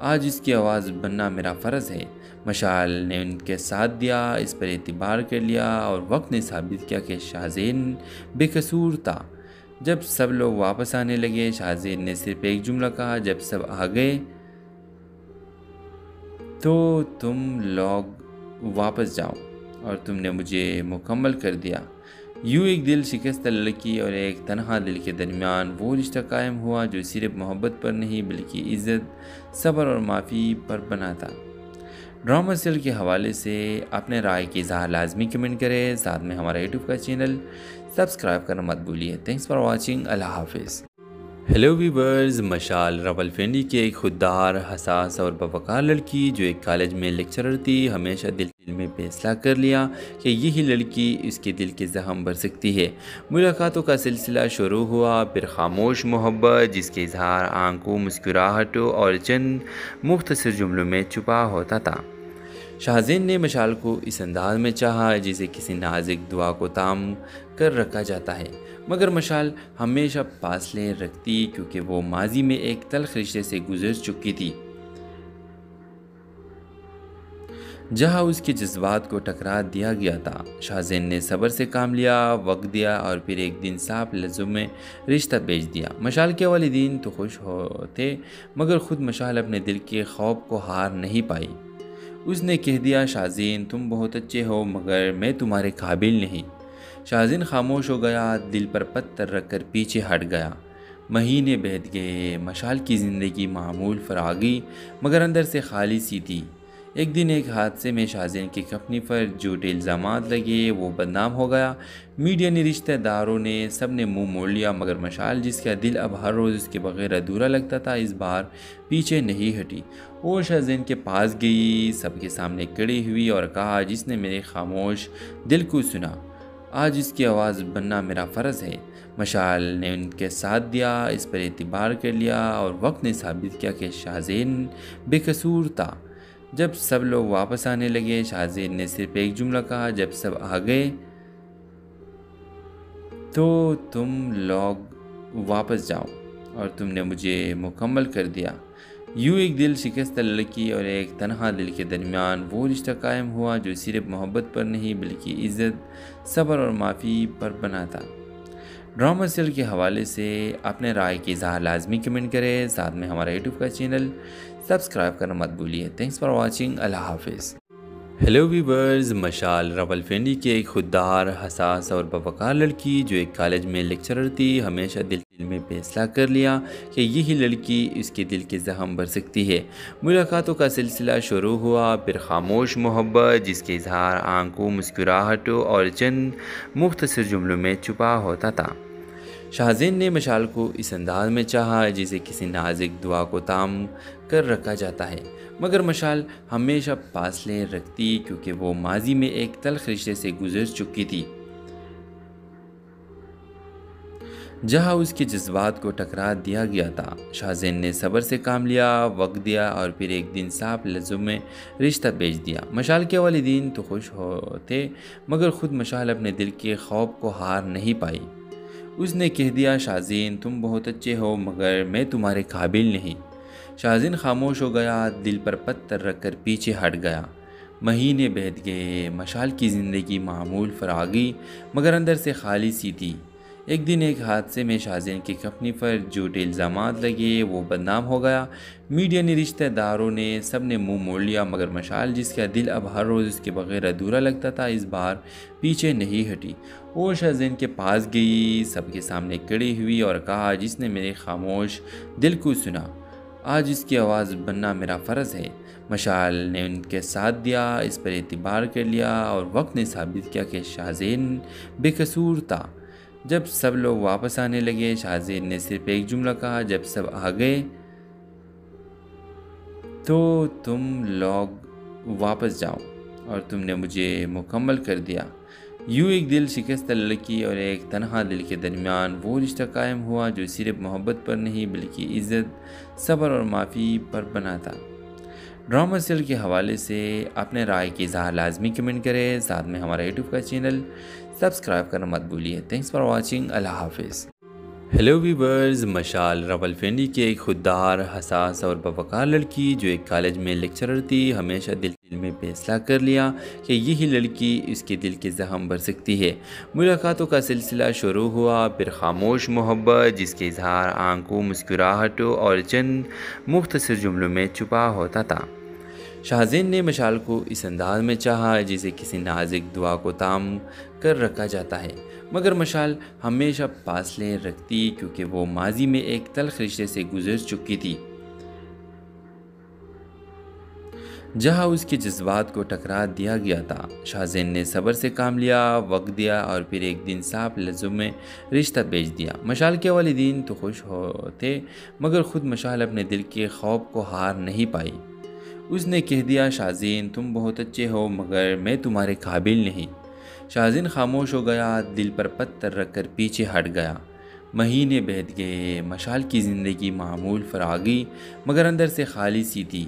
آج اس کی آواز بننا میرا فرض ہے۔ مشال نے ان کے ساتھ دیا، اس پر اعتبار کر لیا اور وقت نے ثابت کیا کہ شاہزین بے قصور تھا۔ جب سب لوگ واپس آنے لگے، شاہزین نے صرف ایک جملہ کہا، جب سب آ گئے تو تم لوگ واپس جاؤ اور تم نے مجھے مکمل کر دیا۔ یوں ایک دل شکستہ لڑکی اور ایک تنہا دل کے درمیان وہ رشتہ قائم ہوا جو صرف محبت پر نہیں بلکہ عزت، صبر اور معافی پر بنا تھا۔ ڈرامہ سیریل کے حوالے سے اپنے رائے کی اظہار لازمی کمنٹ کریں، ساتھ میں ہمارا یوٹیوب کا چینل سبسکرائب کرنا مت بھولیے۔ تھینکس فار واچنگ، اللہ حافظ۔ ہیلو ویورز، مشال راولپنڈی کی ایک خوددار، حساس اور باوقار لڑکی جو ایک کالج میں لیکچرر تھی، ہمیشہ دل میں فیصلہ کر لیا کہ یہی لڑکی اس کے دل کے زخم بھر سکتی ہے۔ ملاقاتوں کا سلسلہ شروع ہوا، پھر خاموش محبت جس کے اظہار آنکھوں، مسکراہٹوں اور چند مختصر جملوں میں چھپا ہوتا تھا۔ شاہزین نے مشال کو اس انداز میں چاہا جسے کسی نازک دعا کو تام کر رکھا جاتا ہے، مگر مشال ہمیشہ فاصلے رکھتی کیونکہ وہ ماضی میں ایک تلخ رشتے سے گزر چکی تھی، جہاں اس کے جذبات کو ٹکرا دیا گیا تھا۔ شاہزین نے صبر سے کام لیا، وقت دیا اور پھر ایک دن صاف لفظوں میں رشتہ بھیج دیا۔ مشال کے والدین تو خوش ہوتے، مگر خود مشال اپنے دل کے خوف کو ہار نہیں پائی۔ اس نے کہہ دیا، شاہزین تم بہت اچھے ہو مگر میں تمہارے قابل نہیں۔ شاہزین خاموش ہو گیا، دل پر پتھر رکھ کر پیچھے ہٹ گیا۔ مہینے بیت گئے، مشال کی زندگی معمول فراغی مگر اندر سے خالی سی تھی۔ ایک دن ایک حادثے میں شاہزین کی کمپنی پر جھوٹے الزامات لگے، وہ بدنام ہو گیا۔ میڈیا نے، رشتہ داروں نے، سب نے منہ موڑ لیا، مگر مشال جس کا دل اب ہر روز اس کے بغیر ادھورا لگتا تھا، اس بار پیچھے نہیں ہٹی۔ وہ شاہزین کے پاس گئی، سب کے سامنے کھڑی ہوئی اور کہا، جس نے میرے خاموش دل کو سنا، آج اس کی آواز بننا میرا فرض ہے۔ مشال نے ان کے ساتھ دیا، اس پر اعتبار کر لیا، اور وقت نے ثابت کیا کہ شاہزین بے قصور تھا۔ جب سب لوگ واپس آنے لگے، شاہزین نے صرف ایک جملہ کہا، جب سب آ گئے تو تم لوگ واپس جاؤ، اور تم نے مجھے مکمل کر دیا۔ یوں ایک دل شکستہ لڑکی اور ایک تنہا دل کے درمیان وہ رشتہ قائم ہوا جو صرف محبت پر نہیں بلکہ عزت، صبر اور معافی پر بنا تھا۔ ڈرامہ سیریل کے حوالے سے اپنے رائے کی اظہار لازمی کمنٹ کریں، ساتھ میں ہمارا یوٹیوب کا چینل سبسکرائب کرنا مت بھولیے۔ تھینکس فار واچنگ، اللہ حافظ۔ ہیلو ویورز، مشال راولپنڈی کی ایک خوددار، حساس اور باوقار لڑکی جو ایک کالج میں لیکچرر تھی، ہمیشہ دل میں فیصلہ کر لیا کہ یہی لڑکی اس کے دل کے زخم بھر سکتی ہے۔ ملاقاتوں کا سلسلہ شروع ہوا، پھر خاموش محبت جس کے اظہار آنکھوں، مسکراہٹوں اور چند مختصر جملوں میں چھپا ہوتا تھا۔ شاہزین نے مشال کو اس انداز میں چاہا جسے کسی نازک دعا کو تام کر رکھا جاتا ہے، مگر مشال ہمیشہ فاصلے رکھتی کیونکہ وہ ماضی میں ایک تلخ رشتے سے گزر چکی تھی، جہاں اس کے جذبات کو ٹکرا دیا گیا تھا۔ شاہزین نے صبر سے کام لیا، وقت دیا، اور پھر ایک دن صاف لفظوں میں رشتہ بھیج دیا۔ مشال کے والدین تو خوش ہوتے، مگر خود مشال اپنے دل کے خوف کو ہار نہیں پائی۔ اس نے کہہ دیا، شاہزین تم بہت اچھے ہو، مگر میں تمہارے قابل نہیں۔ شاہزین خاموش ہو گیا، دل پر پتھر رکھ کر پیچھے ہٹ گیا۔ مہینے بیت گئے، مشال کی زندگی معمول فراغی مگر اندر سے خالی سی تھی۔ ایک دن ایک حادثے میں شاہزین کی کمپنی پر جھوٹے الزامات لگے، وہ بدنام ہو گیا۔ میڈیا نے، رشتہ داروں نے، سب نے منہ موڑ لیا، مگر مشال جس کا دل اب ہر روز اس کے بغیر ادھورا لگتا تھا، اس بار پیچھے نہیں ہٹی۔ وہ شاہزین کے پاس گئی، سب کے سامنے کھڑی ہوئی اور کہا، جس نے میرے خاموش دل کو سنا، آج اس کی آواز بننا میرا فرض ہے۔ مشال نے ان کے ساتھ دیا، اس پر اعتبار کر لیا، اور وقت نے ثابت کیا کہ شاہزین بے قصور تھا۔ جب سب لوگ واپس آنے لگے، شاہزین نے صرف ایک جملہ کہا، جب سب آ گئے تو تم لوگ واپس جاؤ، اور تم نے مجھے مکمل کر دیا۔ یوں ایک دل شکستہ لڑکی اور ایک تنہا دل کے درمیان وہ رشتہ قائم ہوا جو صرف محبت پر نہیں بلکہ عزت، صبر اور معافی پر بنا تھا۔ ڈرامہ سیریل کے حوالے سے اپنے رائے کی اظہار لازمی کمنٹ کریں، ساتھ میں ہمارا یوٹیوب کا چینل سبسکرائب کرنا مت بھولیے۔ تھینکس فار واچنگ، اللہ حافظ۔ ہیلو ویورز، مشال راولپنڈی کی ایک خوددار، حساس اور باوقار لڑکی جو ایک کالج میں لیکچرر تھی، ہمیشہ دل میں فیصلہ کر لیا کہ یہی لڑکی اس کے دل کے زخم بھر سکتی ہے۔ ملاقاتوں کا سلسلہ شروع ہوا، پھر خاموش محبت جس کے اظہار آنکھوں، مسکراہٹوں اور چند مختصر جملوں میں چھپا ہوتا تھا۔ شاہزین نے مشال کو اس انداز میں چاہا جسے کسی نازک دعا کو تام کر رکھا جاتا ہے، مگر مشال ہمیشہ فاصلے رکھتی کیونکہ وہ ماضی میں ایک تلخ رشتے سے گزر چکی تھی، جہاں اس کے جذبات کو ٹکرا دیا گیا تھا۔ شاہزین نے صبر سے کام لیا، وقت دیا، اور پھر ایک دن صاف لفظوں میں رشتہ بھیج دیا۔ مشال کے والدین تو خوش ہوتے، مگر خود مشال اپنے دل کے خوف کو ہار نہیں پائی۔ اس نے کہہ دیا، شاہزین تم بہت اچھے ہو، مگر میں تمہارے قابل نہیں۔ شاہزین خاموش ہو گیا، دل پر پتھر رکھ کر پیچھے ہٹ گیا۔ مہینے بیت گئے، مشال کی زندگی معمول فراغی مگر اندر سے خالی سی تھی۔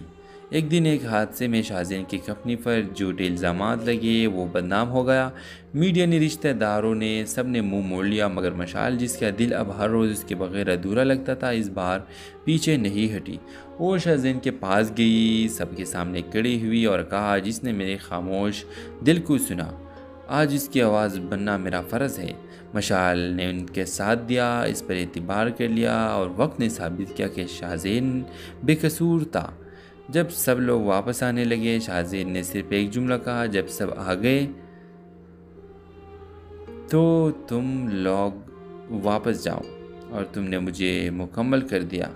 ایک دن ایک حادثے میں شاہزین کی کمپنی پر جھوٹے الزامات لگے، وہ بدنام ہو گیا۔ میڈیا نے، رشتہ داروں نے، سب نے منہ موڑ لیا، مگر مشال جس کا دل اب ہر روز اس کے بغیر ادھورا لگتا تھا، اس بار پیچھے نہیں ہٹی۔ وہ شاہزین کے پاس گئی، سب کے سامنے کھڑی ہوئی اور کہا، جس نے میرے خاموش دل کو سنا، آج اس کی آواز بننا میرا فرض ہے۔ مشال نے ان کے ساتھ دیا، اس پر اعتبار کر لیا، اور وقت نے ثابت کیا کہ شاہزین بے قصور تھا۔ جب سب لوگ واپس آنے لگے، شاہزین نے صرف ایک جملہ کہا، جب سب آ گئے تو تم لوگ واپس جاؤ، اور تم نے مجھے مکمل کر دیا۔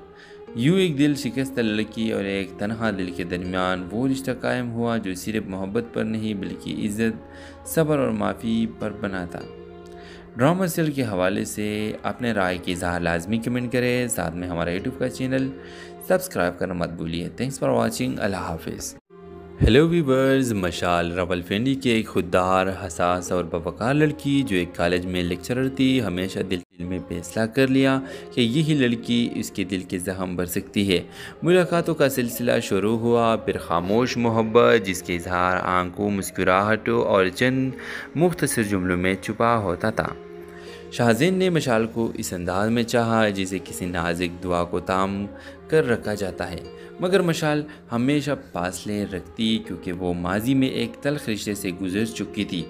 یوں ایک دل شکستہ لڑکی اور ایک تنہا دل کے درمیان وہ رشتہ قائم ہوا جو صرف محبت پر نہیں بلکہ عزت، صبر اور معافی پر بنا تھا۔ ڈرامہ سیریل کے حوالے سے اپنے رائے کی اظہار لازمی کمنٹ کریں، ساتھ میں ہمارا یوٹیوب کا چینل سبسکرائب کرنا مت بھولیے۔ تھینکس فار واچنگ، اللہ حافظ۔ ہیلو ویورز، مشال راولپنڈی کی ایک خوددار، حساس اور باوقار لڑکی جو ایک کالج میں لیکچرر تھی، ہمیشہ دل میں فیصلہ کر لیا کہ یہی لڑکی اس کے دل کے زخم بھر سکتی ہے۔ ملاقاتوں کا سلسلہ شروع ہوا، پھر خاموش محبت جس کے اظہار آنکھوں، مسکراہٹوں اور چند مختصر جملوں میں چھپا ہوتا تھا۔ شاہزین نے مشال کو اس انداز میں چاہا جسے کسی نازک دعا کو تام کر رکھا جاتا ہے، مگر مشال ہمیشہ فاصلے رکھتی کیونکہ وہ ماضی میں ایک تلخ رشتے سے گزر چکی تھی،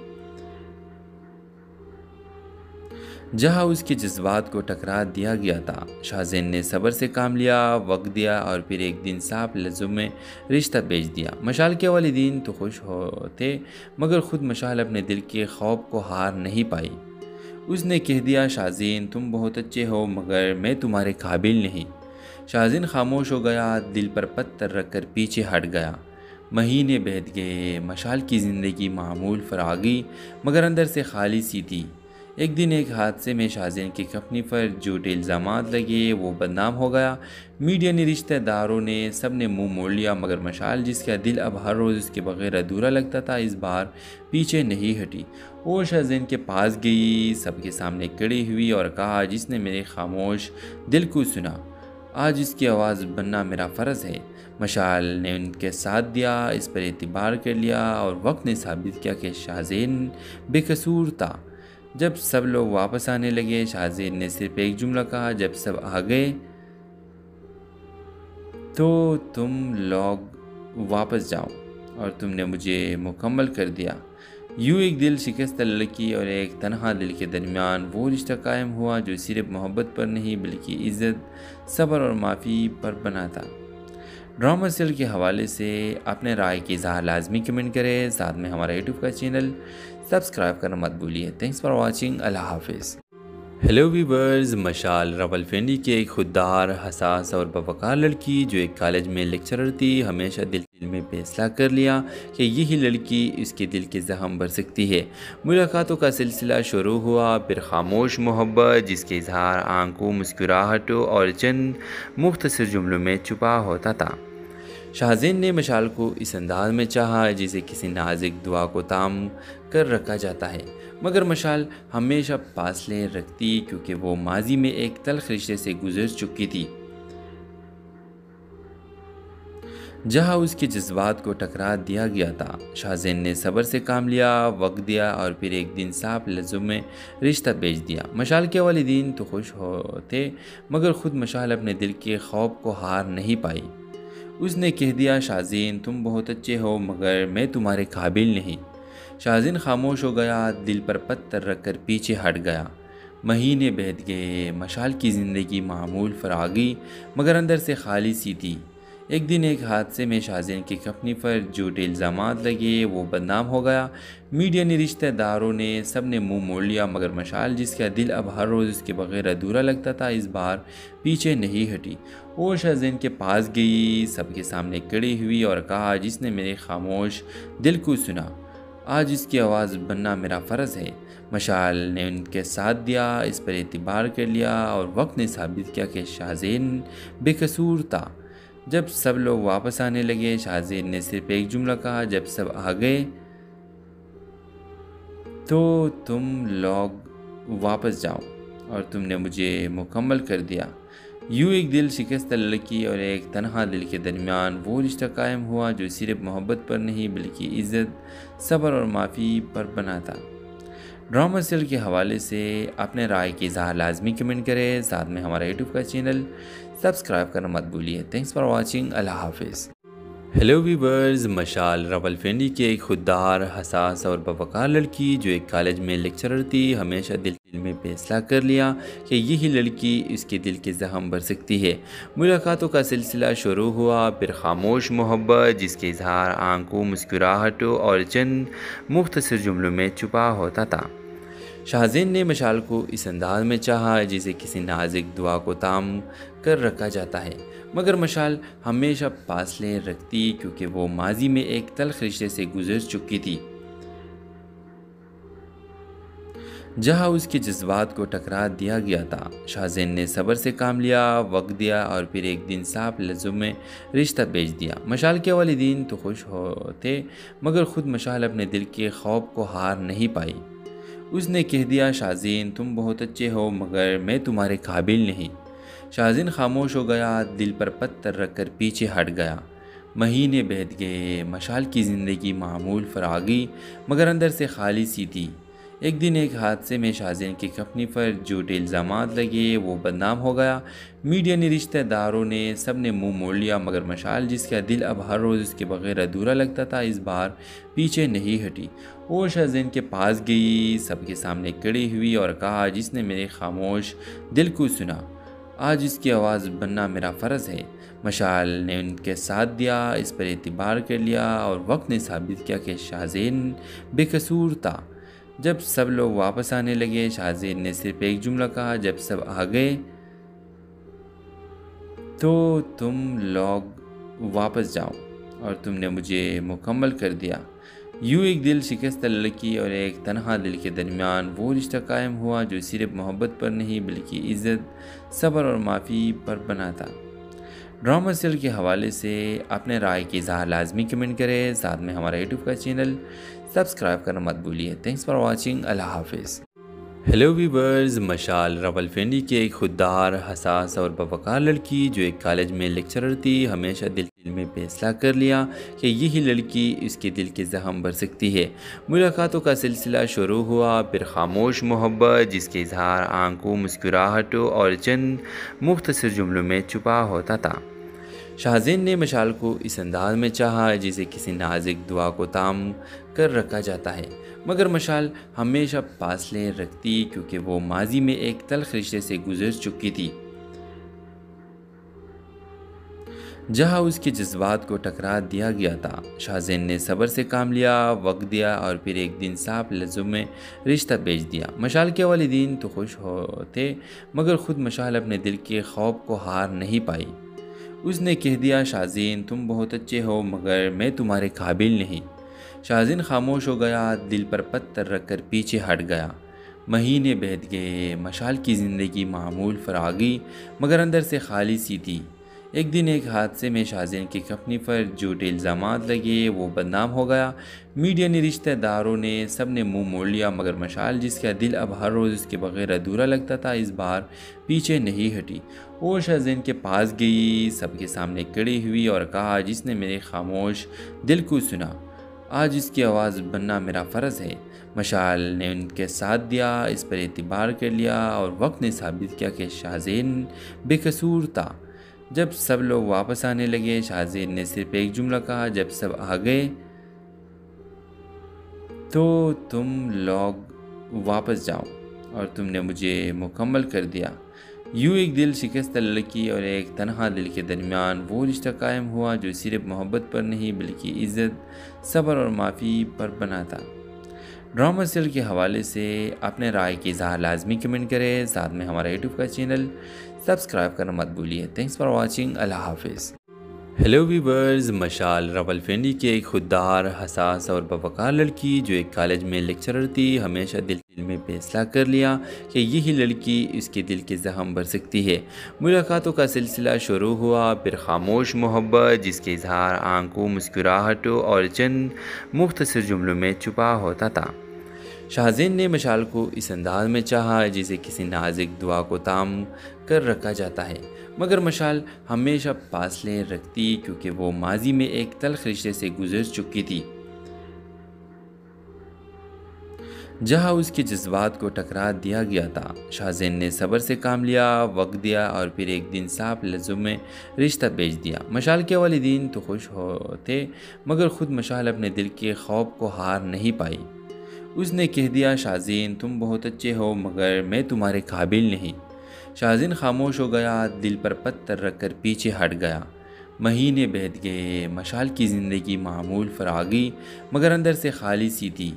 جہاں اس کے جذبات کو ٹکرا دیا گیا تھا۔ شاہزین نے صبر سے کام لیا، وقت دیا اور پھر ایک دن صاف لفظوں میں رشتہ بھیج دیا۔ مشال کے والدین تو خوش ہوتے، مگر خود مشال اپنے دل کے خوف کو ہار نہیں پائی۔ اس نے کہہ دیا، شاہزین تم بہت اچھے ہو مگر میں تمہارے قابل نہیں۔ شاہزین خاموش ہو گیا، دل پر پتھر رکھ کر پیچھے ہٹ گیا۔ مہینے بیت گئے، مشال کی زندگی معمول فراغی مگر اندر سے خالی سی تھی۔ ایک دن ایک حادثے میں شاہزین کی کمپنی پر جھوٹے الزامات لگے، وہ بدنام ہو گیا۔ میڈیا نے، رشتہ داروں نے، سب نے منہ موڑ لیا، مگر مشال جس کا دل اب ہر روز اس کے بغیر ادھورا لگتا تھا، اس بار پیچھے نہیں ہٹی۔ وہ شاہزین کے پاس گئی، سب کے سامنے کھڑی ہوئی اور کہا، جس نے میرے خاموش دل کو سنا، آج اس کی آواز بننا میرا فرض ہے۔ مشال نے ان کے ساتھ دیا، اس پر اعتبار کر لیا اور وقت نے ثابت کیا کہ شاہزین بے قصور تھا۔ جب سب لوگ واپس آنے لگے، شاہزین نے صرف ایک جملہ کہا، جب سب آ گئے تو تم لوگ واپس جاؤ اور تم نے مجھے مکمل کر دیا۔ یوں ایک دل شکستہ لڑکی اور ایک تنہا دل کے درمیان وہ رشتہ قائم ہوا جو صرف محبت پر نہیں بلکہ عزت، صبر اور معافی پر بنا تھا۔ ڈرامہ سیریل کے حوالے سے اپنے رائے کی اظہار لازمی کمنٹ کریں، ساتھ میں ہمارا یوٹیوب کا چینل سبسکرائب کرنا مت بھولیے۔ تھینکس فار واچنگ، اللہ حافظ۔ ہیلو ویورز، مشال راولپنڈی کی ایک خوددار، حساس اور باوقار لڑکی جو ایک کالج میں لیکچرر تھی، ہمیشہ دل میں فیصلہ کر لیا کہ یہی لڑکی اس کے دل کے زخم بھر سکتی ہے۔ ملاقاتوں کا سلسلہ شروع ہوا، پھر خاموش محبت جس کے اظہار آنکھوں، مسکراہٹوں اور چند مختصر جملوں میں چھپا ہوتا تھا۔ شاہزین نے مشال کو اس انداز میں چاہا جسے کسی نازک دعا کو تام کر رکھا جاتا ہے، مگر مشال ہمیشہ فاصلے رکھتی کیونکہ وہ ماضی میں ایک تلخ رشتے سے گزر چکی تھی، جہاں اس کے جذبات کو ٹکرا دیا گیا تھا۔ شاہزین نے صبر سے کام لیا، وقت دیا اور پھر ایک دن صاف لفظوں میں رشتہ بھیج دیا۔ مشال کے والدین تو خوش ہوتے، مگر خود مشال اپنے دل کے خوف کو ہار نہیں پائی۔ اس نے کہہ دیا، شاہزین تم بہت اچھے ہو مگر میں تمہارے قابل نہیں۔ شاہزین خاموش ہو گیا، دل پر پتھر رکھ کر پیچھے ہٹ گیا۔ مہینے بیت گئے، مشال کی زندگی معمول فراغی مگر اندر سے خالی سی تھی۔ ایک دن ایک حادثے میں شاہزین کی کمپنی پر جھوٹے الزامات لگے، وہ بدنام ہو گیا۔ میڈیا نے، رشتہ داروں نے، سب نے منہ موڑ لیا، مگر مشال جس کا دل اب ہر روز اس کے بغیر ادھورا لگتا تھا، اس بار پیچھے نہیں ہٹی۔ وہ شاہزین کے پاس گئی، سب کے سامنے کھڑی ہوئی اور کہا، جس نے میرے خاموش دل کو سنا، آج اس کی آواز بننا میرا فرض ہے۔ مشال نے ان کے ساتھ دیا، اس پر اعتبار کر لیا اور وقت نے ثابت کیا کہ شاہزین بے قصور تھا۔ جب سب لوگ واپس آنے لگے، شاہزین نے صرف ایک جملہ کہا، جب سب آ گئے تو تم لوگ واپس جاؤ اور تم نے مجھے مکمل کر دیا۔ یوں ایک دل شکستہ لڑکی اور ایک تنہا دل کے درمیان وہ رشتہ قائم ہوا جو صرف محبت پر نہیں بلکہ عزت، صبر اور معافی پر بنا تھا۔ ڈرامہ سیریل کے حوالے سے اپنے رائے کی اظہار لازمی کمنٹ کریں، ساتھ میں ہمارا یوٹیوب کا چینل سبسکرائب کرنا مت بھولیے۔ تھینکس فار واچنگ، اللہ حافظ۔ ہیلو ویورز، مشال راولپنڈی کی ایک خوددار، حساس اور باوقار لڑکی جو ایک کالج میں لیکچرر تھی، ہمیشہ دل میں فیصلہ کر لیا کہ یہی لڑکی اس کے دل کے زخم بھر سکتی ہے۔ ملاقاتوں کا سلسلہ شروع ہوا، پھر خاموش محبت جس کے اظہار آنکھوں، مسکراہٹوں اور چند مختصر جملوں میں چھپا ہوتا تھا۔ شاہزین نے مشال کو اس انداز میں چاہا جسے کسی نازک دعا کو تام کر رکھا جاتا ہے، مگر مشال ہمیشہ فاصلے رکھتی کیونکہ وہ ماضی میں ایک تلخ رشتے سے گزر چکی تھی، جہاں اس کے جذبات کو ٹکرا دیا گیا تھا۔ شاہزین نے صبر سے کام لیا، وقت دیا اور پھر ایک دن صاف لفظوں میں رشتہ بھیج دیا۔ مشال کے والدین تو خوش ہوتے، مگر خود مشال اپنے دل کے خوف کو ہار نہیں پائی۔ اس نے کہہ دیا، شاہزین تم بہت اچھے ہو مگر میں تمہارے قابل نہیں۔ شاہزین خاموش ہو گیا، دل پر پتھر رکھ کر پیچھے ہٹ گیا۔ مہینے بیت گئے، مشال کی زندگی معمول فراغی مگر اندر سے خالی سی تھی۔ ایک دن ایک حادثے میں شاہزین کی کمپنی پر جھوٹے الزامات لگے، وہ بدنام ہو گیا۔ میڈیا نے، رشتہ داروں نے، سب نے منہ موڑ لیا، مگر مشال جس کا دل اب ہر روز اس کے بغیر ادھورا لگتا تھا، اس بار پیچھے نہیں ہٹی۔ وہ شاہزین کے پاس گئی، سب کے سامنے کھڑی ہوئی اور کہا، جس نے میرے خاموش دل کو سنا، آج اس کی آواز بننا میرا فرض ہے۔ مشال نے ان کے ساتھ دیا، اس پر اعتبار کر لیا اور وقت نے ثابت کیا کہ شاہزین بے قصور تھا۔ جب سب لوگ واپس آنے لگے، شاہزین نے صرف ایک جملہ کہا، جب سب آ گئے تو تم لوگ واپس جاؤ اور تم نے مجھے مکمل کر دیا۔ یوں ایک دل شکستہ لڑکی اور ایک تنہا دل کے درمیان وہ رشتہ قائم ہوا جو صرف محبت پر نہیں بلکہ عزت، صبر اور معافی پر بنا تھا۔ ڈرامہ سیریل کے حوالے سے اپنے رائے کی اظہار لازمی کمنٹ کریں، ساتھ میں ہمارا یوٹیوب کا چینل سبسکرائب کرنا مت بھولیے۔ تھینکس فار واچنگ، اللہ حافظ۔ ہیلو ویورز، مشال راولپنڈی کی ایک خوددار، حساس اور باوقار لڑکی جو ایک کالج میں لیکچرر تھی، ہمیشہ دل میں فیصلہ کر لیا کہ یہی لڑکی اس کے دل کے زخم بھر سکتی ہے۔ ملاقاتوں کا سلسلہ شروع ہوا، پھر خاموش محبت جس کے اظہار آنکھوں، مسکراہٹوں اور چند مختصر جملوں میں چھپا ہوتا تھا۔ شاہزین نے مشال کو اس انداز میں چاہا جسے کسی نازک دعا کو تام کر رکھا جاتا ہے، مگر مشال ہمیشہ فاصلے رکھتی کیونکہ وہ ماضی میں ایک تلخ رشتے سے گزر چکی تھی، جہاں اس کے جذبات کو ٹکرا دیا گیا تھا۔ شاہزین نے صبر سے کام لیا، وقت دیا اور پھر ایک دن صاف لفظوں میں رشتہ بھیج دیا۔ مشال کے والدین تو خوش ہوتے، مگر خود مشال اپنے دل کے خوف کو ہار نہیں پائی۔ اس نے کہہ دیا، شاہزین تم بہت اچھے ہو مگر میں تمہارے قابل نہیں۔ شاہزین خاموش ہو گیا، دل پر پتھر رکھ کر پیچھے ہٹ گیا۔ مہینے بیت گئے، مشال کی زندگی معمول فراغی مگر اندر سے خالی سی تھی۔ ایک دن ایک حادثے میں شاہزین کی کمپنی پر جھوٹے الزامات لگے، وہ بدنام ہو گیا۔ میڈیا نے، رشتہ داروں نے، سب نے منہ موڑ لیا، مگر مشال جس کا دل اب ہر روز اس کے بغیر ادھورا لگتا تھا، اس بار پیچھے نہیں ہٹی۔ وہ شاہزین کے پاس گئی، سب کے سامنے کھڑی ہوئی اور کہا، جس نے میرے خاموش دل کو سنا، آج اس کی آواز بننا میرا فرض ہے۔ مشال نے ان کے ساتھ دیا، اس پر اعتبار کر لیا اور وقت نے ثابت کیا کہ شاہزین بے قصور تھا۔ جب سب لوگ واپس آنے لگے، شاہزین نے صرف ایک جملہ کہا، جب سب آ گئے تو تم لوگ واپس جاؤ اور تم نے مجھے مکمل کر دیا۔ یوں ایک دل شکستہ لڑکی اور ایک تنہا دل کے درمیان وہ رشتہ قائم ہوا جو صرف محبت پر نہیں بلکہ عزت، صبر اور معافی پر بنا تھا۔ ڈرامہ سیریل کے حوالے سے اپنے رائے کی اظہار لازمی کمنٹ کریں، ساتھ میں ہمارا یوٹیوب کا چینل سبسکرائب کرنا مت بھولیے۔ تھینکس فار واچنگ، اللہ حافظ۔ ہیلو ویورز، مشال راولپنڈی کی ایک خوددار، حساس اور باوقار لڑکی جو ایک کالج میں لیکچرر تھی، ہمیشہ دل میں فیصلہ کر لیا کہ یہی لڑکی اس کے دل کے زخم بھر سکتی ہے۔ ملاقاتوں کا سلسلہ شروع ہوا، پھر خاموش محبت جس کے اظہار آنکھوں، مسکراہٹوں اور چند مختصر جملوں میں چھپا ہوتا تھا۔ شاہزین نے مشال کو اس انداز میں چاہا جسے کسی نازک دعا کو تام کر رکھا جاتا ہے، مگر مشال ہمیشہ فاصلے رکھتی کیونکہ وہ ماضی میں ایک تلخ رشتے سے گزر چکی تھی، جہاں اس کے جذبات کو ٹکرا دیا گیا تھا۔ شاہزین نے صبر سے کام لیا، وقت دیا اور پھر ایک دن صاف لفظوں میں رشتہ بھیج دیا۔ مشال کے والدین تو خوش ہوتے، مگر خود مشال اپنے دل کے خوف کو ہار نہیں پائی۔ اس نے کہہ دیا، شاہزین تم بہت اچھے ہو مگر میں تمہارے قابل نہیں۔ شاہزین خاموش ہو گیا، دل پر پتھر رکھ کر پیچھے ہٹ گیا۔ مہینے بیت گئے، مشال کی زندگی معمول فراغی مگر اندر سے خالی سی تھی۔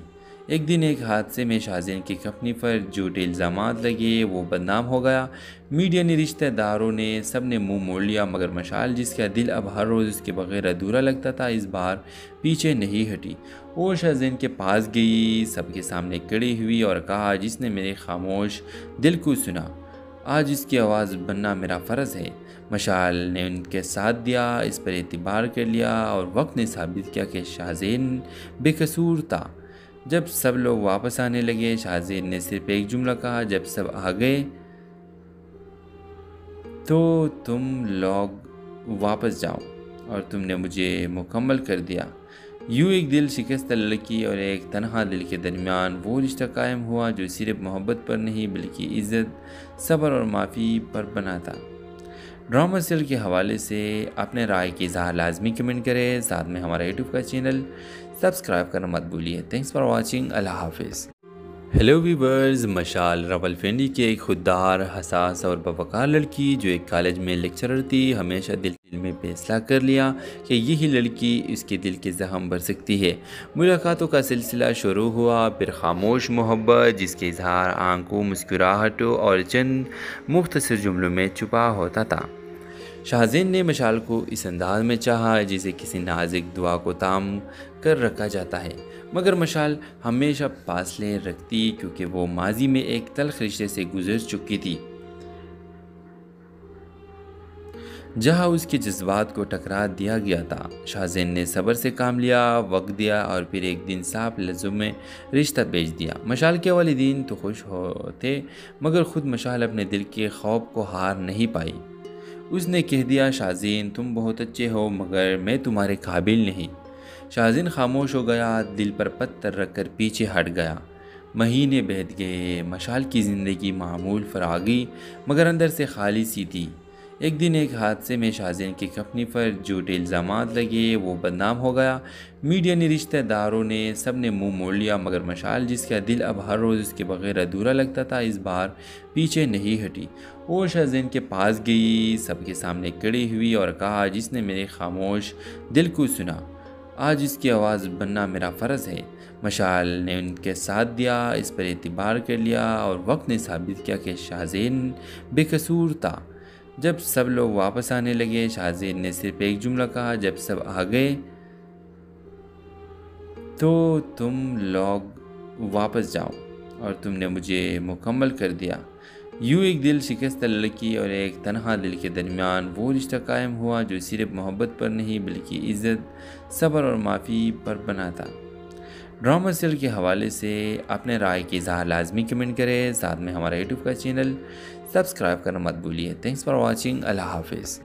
ایک دن ایک حادثے میں شاہزین کی کمپنی پر جھوٹے الزامات لگے، وہ بدنام ہو گیا۔ میڈیا نے، رشتہ داروں نے، سب نے منہ موڑ لیا، مگر مشال جس کا دل اب ہر روز اس کے بغیر ادھورا لگتا تھا، اس بار پیچھے نہیں ہٹی۔ وہ شاہزین کے پاس گئی، سب کے سامنے کھڑی ہوئی اور کہا، جس نے میرے خاموش دل کو سنا، آج اس کی آواز بننا میرا فرض ہے۔ مشال نے ان کے ساتھ دیا، اس پر اعتبار کر لیا، اور وقت نے ثابت کیا کہ شاہزین بے قصور تھا۔ جب سب لوگ واپس آنے لگے، شاہزین نے صرف ایک جملہ کہا، جب سب آ گئے تو تم لوگ واپس جاؤ، اور تم نے مجھے مکمل کر دیا۔ یوں ایک دل شکستہ لڑکی اور ایک تنہا دل کے درمیان وہ رشتہ قائم ہوا جو صرف محبت پر نہیں بلکہ عزت، صبر اور معافی پر بنا تھا۔ ڈرامہ سیریل کے حوالے سے اپنے رائے کی اظہار لازمی کمنٹ کریں، ساتھ میں ہمارا یوٹیوب کا چینل سبسکرائب کرنا مت بھولیے۔ تھینکس فار واچنگ، اللہ حافظ۔ ہیلو ویورز، مشال راولپنڈی کی ایک خوددار، حساس اور باوقار لڑکی جو ایک کالج میں لیکچرر تھی، ہمیشہ دل میں فیصلہ کر لیا کہ یہی لڑکی اس کے دل کے زخم بھر سکتی ہے۔ ملاقاتوں کا سلسلہ شروع ہوا، پھر خاموش محبت جس کے اظہار آنکھوں، مسکراہٹوں اور چند مختصر جملوں میں چھپا ہوتا تھا۔ شاہزین نے مشال کو اس انداز میں چاہا جسے کسی نازک دعا کو تام کر رکھا جاتا ہے، مگر مشال ہمیشہ فاصلے رکھتی کیونکہ وہ ماضی میں ایک تلخ رشتے سے گزر چکی تھی، جہاں اس کے جذبات کو ٹکرا دیا گیا تھا۔ شاہزین نے صبر سے کام لیا، وقت دیا، اور پھر ایک دن صاف لفظوں میں رشتہ بھیج دیا۔ مشال کے والدین تو خوش ہوتے، مگر خود مشال اپنے دل کے خوف کو ہار نہیں پائی۔ اس نے کہہ دیا، شاہزین تم بہت اچھے ہو مگر میں تمہارے قابل نہیں۔ شاہزین خاموش ہو گیا، دل پر پتھر رکھ کر پیچھے ہٹ گیا۔ مہینے بیت گئے، مشال کی زندگی معمول پر آ گئی مگر اندر سے خالی سی تھی۔ ایک دن ایک حادثے میں شاہزین کی کمپنی پر جھوٹے الزامات لگے، وہ بدنام ہو گیا۔ میڈیا نے، رشتہ داروں نے، سب نے منہ موڑ لیا، مگر مشال جس کا دل اب ہر روز اس کے بغیر ادھورا لگتا تھا، اس بار پیچھے نہیں ہٹی۔ وہ شاہزین کے پاس گئی، سب کے سامنے کھڑی ہوئی اور کہا، جس نے میرے خاموش دل کو سنا، آج اس کی آواز بننا میرا فرض ہے۔ مشال نے ان کے ساتھ دیا، اس پر اعتبار کر لیا، اور وقت نے ثابت کیا کہ شاہزین بے قصور تھا۔ جب سب لوگ واپس آنے لگے، شاہزین نے صرف ایک جملہ کہا، جب سب آ گئے تو تم لوگ واپس جاؤ، اور تم نے مجھے مکمل کر دیا۔ یوں ایک دل شکستہ لڑکی اور ایک تنہا دل کے درمیان وہ رشتہ قائم ہوا جو صرف محبت پر نہیں بلکہ عزت، صبر اور معافی پر بنا تھا۔ ڈرامہ سیریل کے حوالے سے اپنے رائے کی اظہار لازمی کمنٹ کریں، ساتھ میں ہمارا یوٹیوب کا چینل سبسکرائب کرنا مت بھولیے۔ تھینکس فار واچنگ، اللہ حافظ۔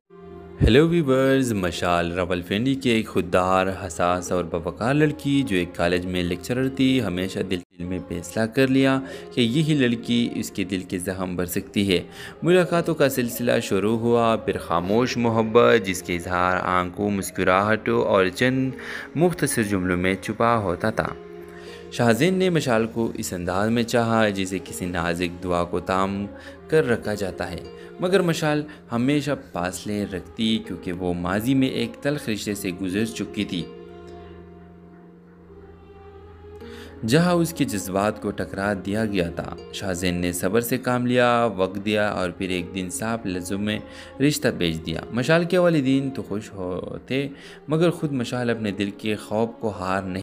ہیلو ویورز، مشال راولپنڈی کی ایک خوددار، حساس اور باوقار لڑکی جو ایک کالج میں لیکچرر تھی، ہمیشہ دل میں فیصلہ کر لیا کہ یہی لڑکی اس کے دل کے زخم بھر سکتی ہے۔ ملاقاتوں کا سلسلہ شروع ہوا، پھر خاموش محبت جس کے اظہار آنکھوں، مسکراہٹوں اور چند مختصر جملوں میں چھپا ہوتا تھا۔ شاہزین نے مشال کو اس انداز میں چاہا جسے کسی نازک دعا کو تام کر رکھا جاتا ہے، مگر مشال ہمیشہ فاصلے رکھتی کیونکہ وہ ماضی میں ایک تلخ رشتے سے گزر چکی تھی، جہاں اس کے جذبات کو ٹکرا دیا گیا تھا۔ شاہزین نے صبر سے کام لیا، وقت دیا، اور پھر ایک دن صاف لفظوں میں رشتہ بھیج دیا۔ مشال کے والدین تو خوش ہوتے، مگر خود مشال اپنے دل کے خوف کو ہار نہیں